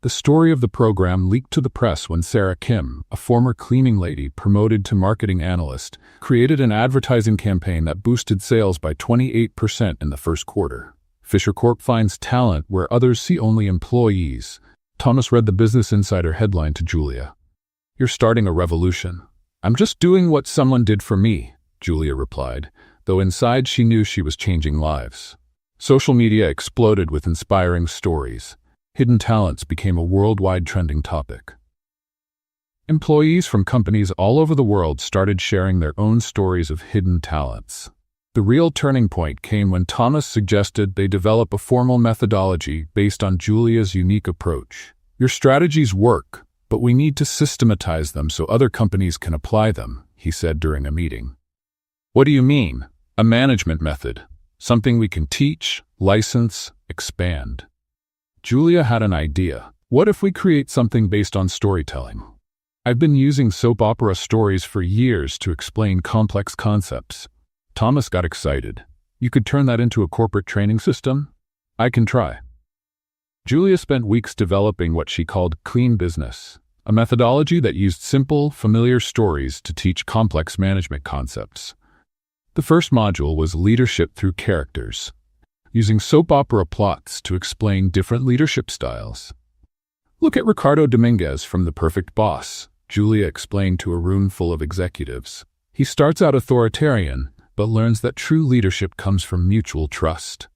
The story of the program leaked to the press when Sarah Kim, a former cleaning lady promoted to marketing analyst, created an advertising campaign that boosted sales by 28% in the first quarter. Fisher Corp finds talent where others see only employees. Thomas read the Business Insider headline to Julia. You're starting a revolution. I'm just doing what someone did for me, Julia replied, though inside she knew she was changing lives. Social media exploded with inspiring stories. Hidden talents became a worldwide trending topic. Employees from companies all over the world started sharing their own stories of hidden talents. The real turning point came when Thomas suggested they develop a formal methodology based on Julia's unique approach. Your strategies work, but we need to systematize them so other companies can apply them, he said during a meeting. What do you mean? A management method. Something we can teach, license, expand. Julia had an idea. What if we create something based on storytelling? I've been using soap opera stories for years to explain complex concepts. Thomas got excited. You could turn that into a corporate training system? I can try. Julia spent weeks developing what she called clean business, a methodology that used simple, familiar stories to teach complex management concepts. The first module was leadership through characters, using soap opera plots to explain different leadership styles. Look at Ricardo Dominguez from The Perfect Boss, Julia explained to a room full of executives. He starts out authoritarian, but learns that true leadership comes from mutual trust.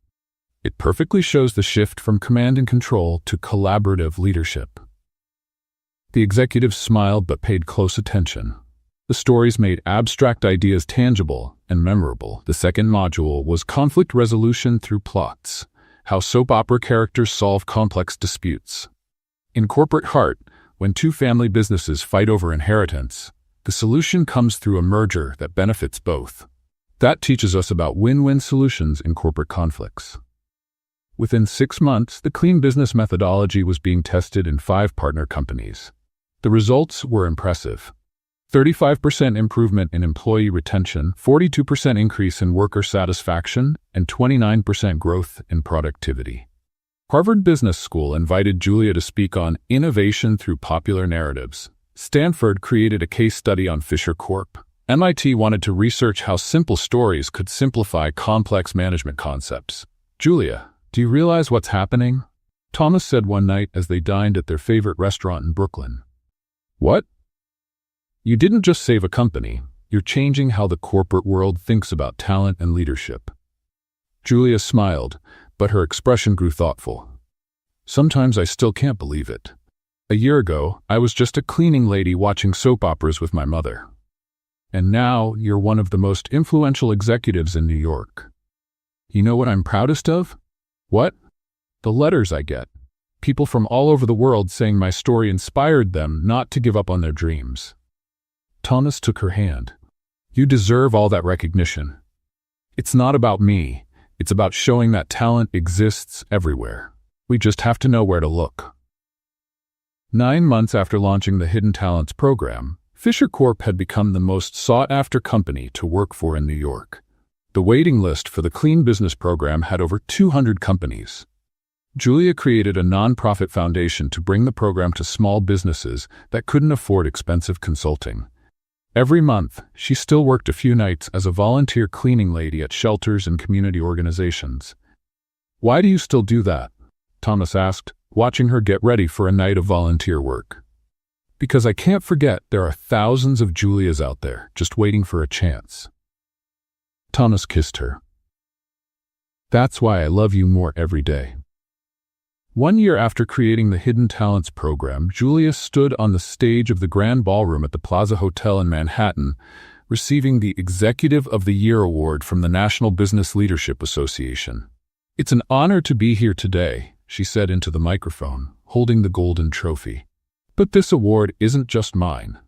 It perfectly shows the shift from command and control to collaborative leadership. The executives smiled but paid close attention. The stories made abstract ideas tangible and memorable. The second module was conflict resolution through plots, how soap opera characters solve complex disputes. In corporate heart, when two family businesses fight over inheritance, the solution comes through a merger that benefits both. That teaches us about win-win solutions in corporate conflicts. Within 6 months, the clean business methodology was being tested in 5 partner companies. The results were impressive. 35% improvement in employee retention, 42% increase in worker satisfaction, and 29% growth in productivity. Harvard Business School invited Julia to speak on innovation through popular narratives. Stanford created a case study on Fisher Corp. MIT wanted to research how simple stories could simplify complex management concepts. Julia, do you realize what's happening? Thomas said one night as they dined at their favorite restaurant in Brooklyn. What? You didn't just save a company, you're changing how the corporate world thinks about talent and leadership. Julia smiled, but her expression grew thoughtful. Sometimes I still can't believe it. A year ago, I was just a cleaning lady watching soap operas with my mother. And now you're one of the most influential executives in New York. You know what I'm proudest of? What? The letters I get. People from all over the world saying my story inspired them not to give up on their dreams. Thomas took her hand. You deserve all that recognition. It's not about me. It's about showing that talent exists everywhere. We just have to know where to look. 9 months after launching the Hidden Talents program, Fisher Corp had become the most sought-after company to work for in New York. The waiting list for the Clean Business program had over 200 companies. Julia created a nonprofit foundation to bring the program to small businesses that couldn't afford expensive consulting. Every month, she still worked a few nights as a volunteer cleaning lady at shelters and community organizations. Why do you still do that? Thomas asked, watching her get ready for a night of volunteer work. Because I can't forget there are thousands of Julias out there just waiting for a chance. Thomas kissed her. That's why I love you more every day. 1 year after creating the Hidden Talents program, Julia stood on the stage of the Grand Ballroom at the Plaza Hotel in Manhattan, receiving the Executive of the Year award from the National Business Leadership Association. It's an honor to be here today, she said into the microphone, holding the golden trophy. But this award isn't just mine.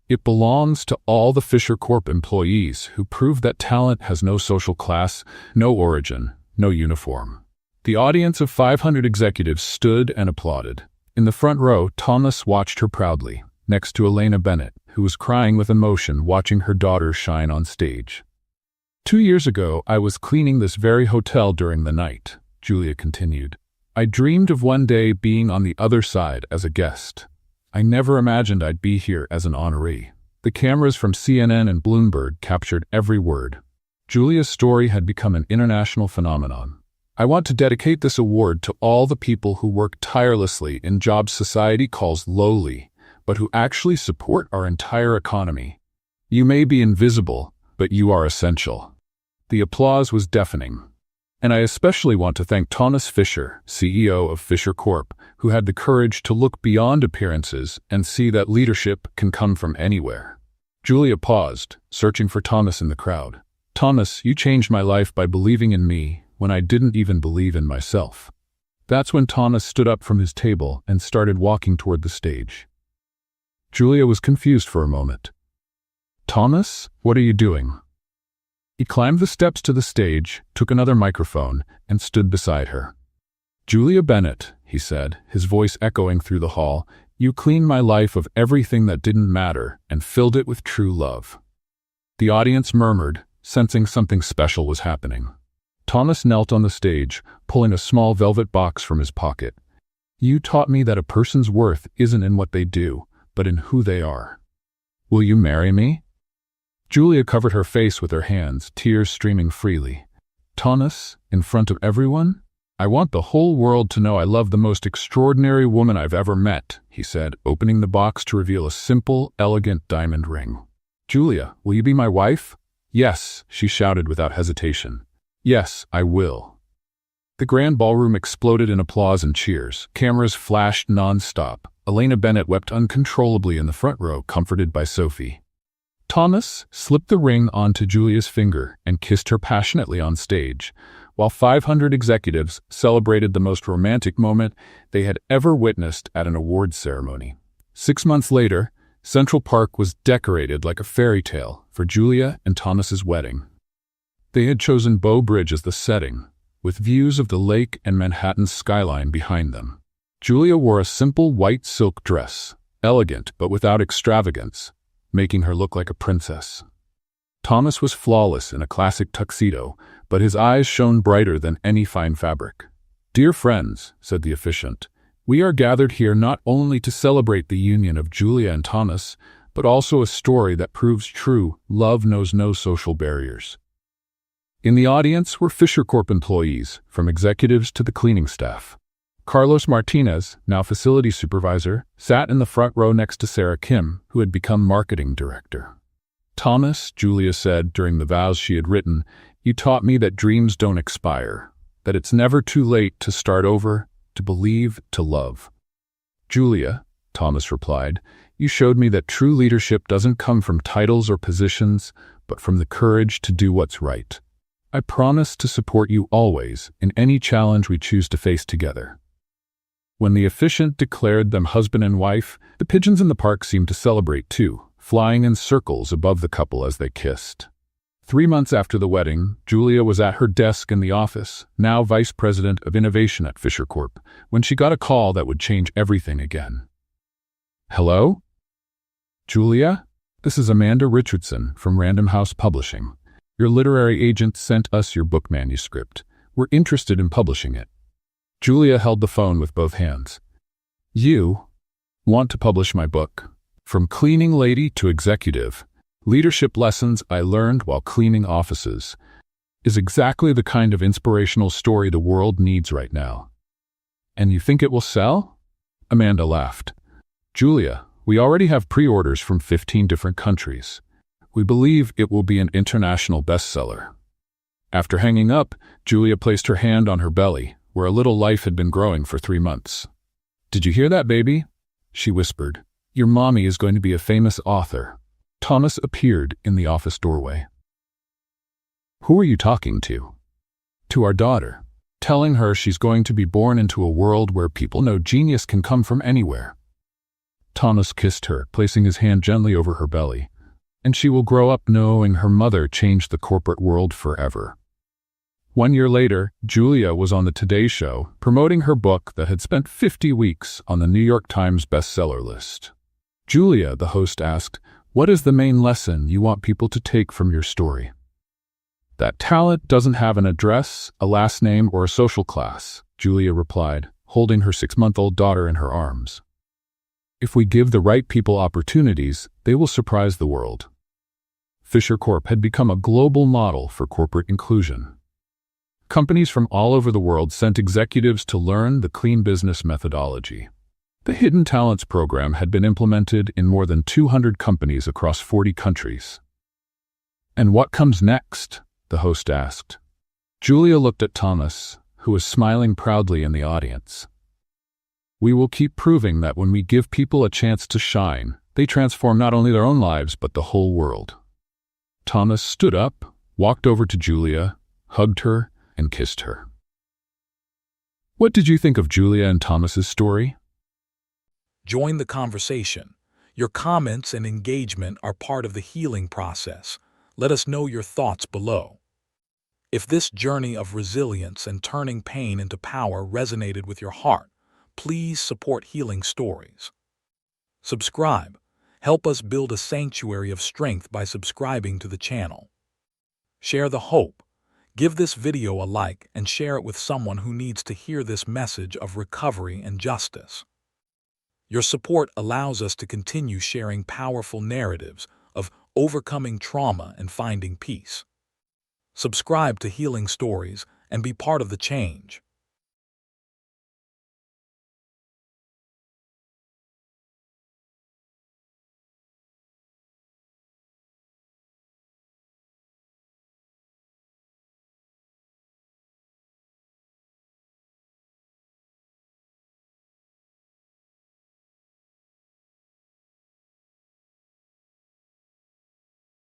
It belongs to all the Fisher Corp employees who proved that talent has no social class, no origin, no uniform. The audience of 500 executives stood and applauded. In the front row, Thomas watched her proudly, next to Elena Bennett, who was crying with emotion watching her daughter shine on stage. 2 years ago, I was cleaning this very hotel during the night, Julia continued. I dreamed of one day being on the other side as a guest. I never imagined I'd be here as an honoree. The cameras from CNN and Bloomberg captured every word. Julia's story had become an international phenomenon. I want to dedicate this award to all the people who work tirelessly in jobs society calls lowly, but who actually support our entire economy. You may be invisible, but you are essential." The applause was deafening. And I especially want to thank Thomas Fisher, CEO of Fisher Corp., who had the courage to look beyond appearances and see that leadership can come from anywhere. Julia paused, searching for Thomas in the crowd. "Thomas, you changed my life by believing in me when I didn't even believe in myself." That's when Thomas stood up from his table and started walking toward the stage. Julia was confused for a moment. "Thomas, what are you doing?" He climbed the steps to the stage, took another microphone, and stood beside her. "Julia Bennett," he said, his voice echoing through the hall, "you cleaned my life of everything that didn't matter and filled it with true love." The audience murmured, sensing something special was happening. Thomas knelt on the stage, pulling a small velvet box from his pocket. "You taught me that a person's worth isn't in what they do, but in who they are. Will you marry me?" Julia covered her face with her hands, tears streaming freely. "Thomas, in front of everyone? I want the whole world to know I love the most extraordinary woman I've ever met," he said, opening the box to reveal a simple, elegant diamond ring. "Julia, will you be my wife?" "Yes," she shouted without hesitation. "Yes, I will." The grand ballroom exploded in applause and cheers. Cameras flashed non-stop. Elena Bennett wept uncontrollably in the front row, comforted by Sophie. Thomas slipped the ring onto Julia's finger and kissed her passionately on stage, while 500 executives celebrated the most romantic moment they had ever witnessed at an awards ceremony. 6 months later, Central Park was decorated like a fairy tale for Julia and Thomas's wedding. They had chosen Bow Bridge as the setting, with views of the lake and Manhattan's skyline behind them. Julia wore a simple white silk dress, elegant but without extravagance, making her look like a princess. Thomas was flawless in a classic tuxedo, but his eyes shone brighter than any fine fabric. "Dear friends," said the officiant, "we are gathered here not only to celebrate the union of Julia and Thomas, but also a story that proves true love knows no social barriers." In the audience were Fisher Corp employees, from executives to the cleaning staff. Carlos Martinez, now facility supervisor, sat in the front row next to Sarah Kim, who had become marketing director. "Thomas," Julia said during the vows she had written, "you taught me that dreams don't expire, that it's never too late to start over, to believe, to love." "Julia," Thomas replied, "you showed me that true leadership doesn't come from titles or positions, but from the courage to do what's right. I promise to support you always in any challenge we choose to face together." When the officiant declared them husband and wife, the pigeons in the park seemed to celebrate too, flying in circles above the couple as they kissed. 3 months after the wedding, Julia was at her desk in the office, now vice president of innovation at Fisher Corp., when she got a call that would change everything again. "Hello? Julia? This is Amanda Richardson from Random House Publishing. Your literary agent sent us your book manuscript. We're interested in publishing it." Julia held the phone with both hands. "You want to publish my book? From cleaning lady to executive, leadership lessons I learned while cleaning offices is exactly the kind of inspirational story the world needs right now. And you think it will sell?" Amanda laughed. "Julia, we already have pre-orders from 15 different countries. We believe it will be an international bestseller." After hanging up, Julia placed her hand on her belly, where a little life had been growing for 3 months. "Did you hear that, baby?" she whispered. "Your mommy is going to be a famous author." Thomas appeared in the office doorway. "Who are you talking to?" "To our daughter, telling her she's going to be born into a world where people know genius can come from anywhere." Thomas kissed her, placing his hand gently over her belly. "And she will grow up knowing her mother changed the corporate world forever." 1 year later, Julia was on the Today Show, promoting her book that had spent 50 weeks on the New York Times bestseller list. "Julia," the host asked, "what is the main lesson you want people to take from your story?" "That talent doesn't have an address, a last name, or a social class," Julia replied, holding her 6-month-old daughter in her arms. "If we give the right people opportunities, they will surprise the world." Fisher Corp had become a global model for corporate inclusion. Companies from all over the world sent executives to learn the clean business methodology. The Hidden Talents program had been implemented in more than 200 companies across 40 countries. "And what comes next?" the host asked. Julia looked at Thomas, who was smiling proudly in the audience. "We will keep proving that when we give people a chance to shine, they transform not only their own lives but the whole world." Thomas stood up, walked over to Julia, hugged her, and kissed her. What did you think of Julia and Thomas's story? Join the conversation. Your comments and engagement are part of the healing process. Let us know your thoughts below. If this journey of resilience and turning pain into power resonated with your heart, please support Healing Stories. Subscribe. Help us build a sanctuary of strength by subscribing to the channel. Share the hope. Give this video a like and share it with someone who needs to hear this message of recovery and justice. Your support allows us to continue sharing powerful narratives of overcoming trauma and finding peace. Subscribe to Healing Stories and be part of the change.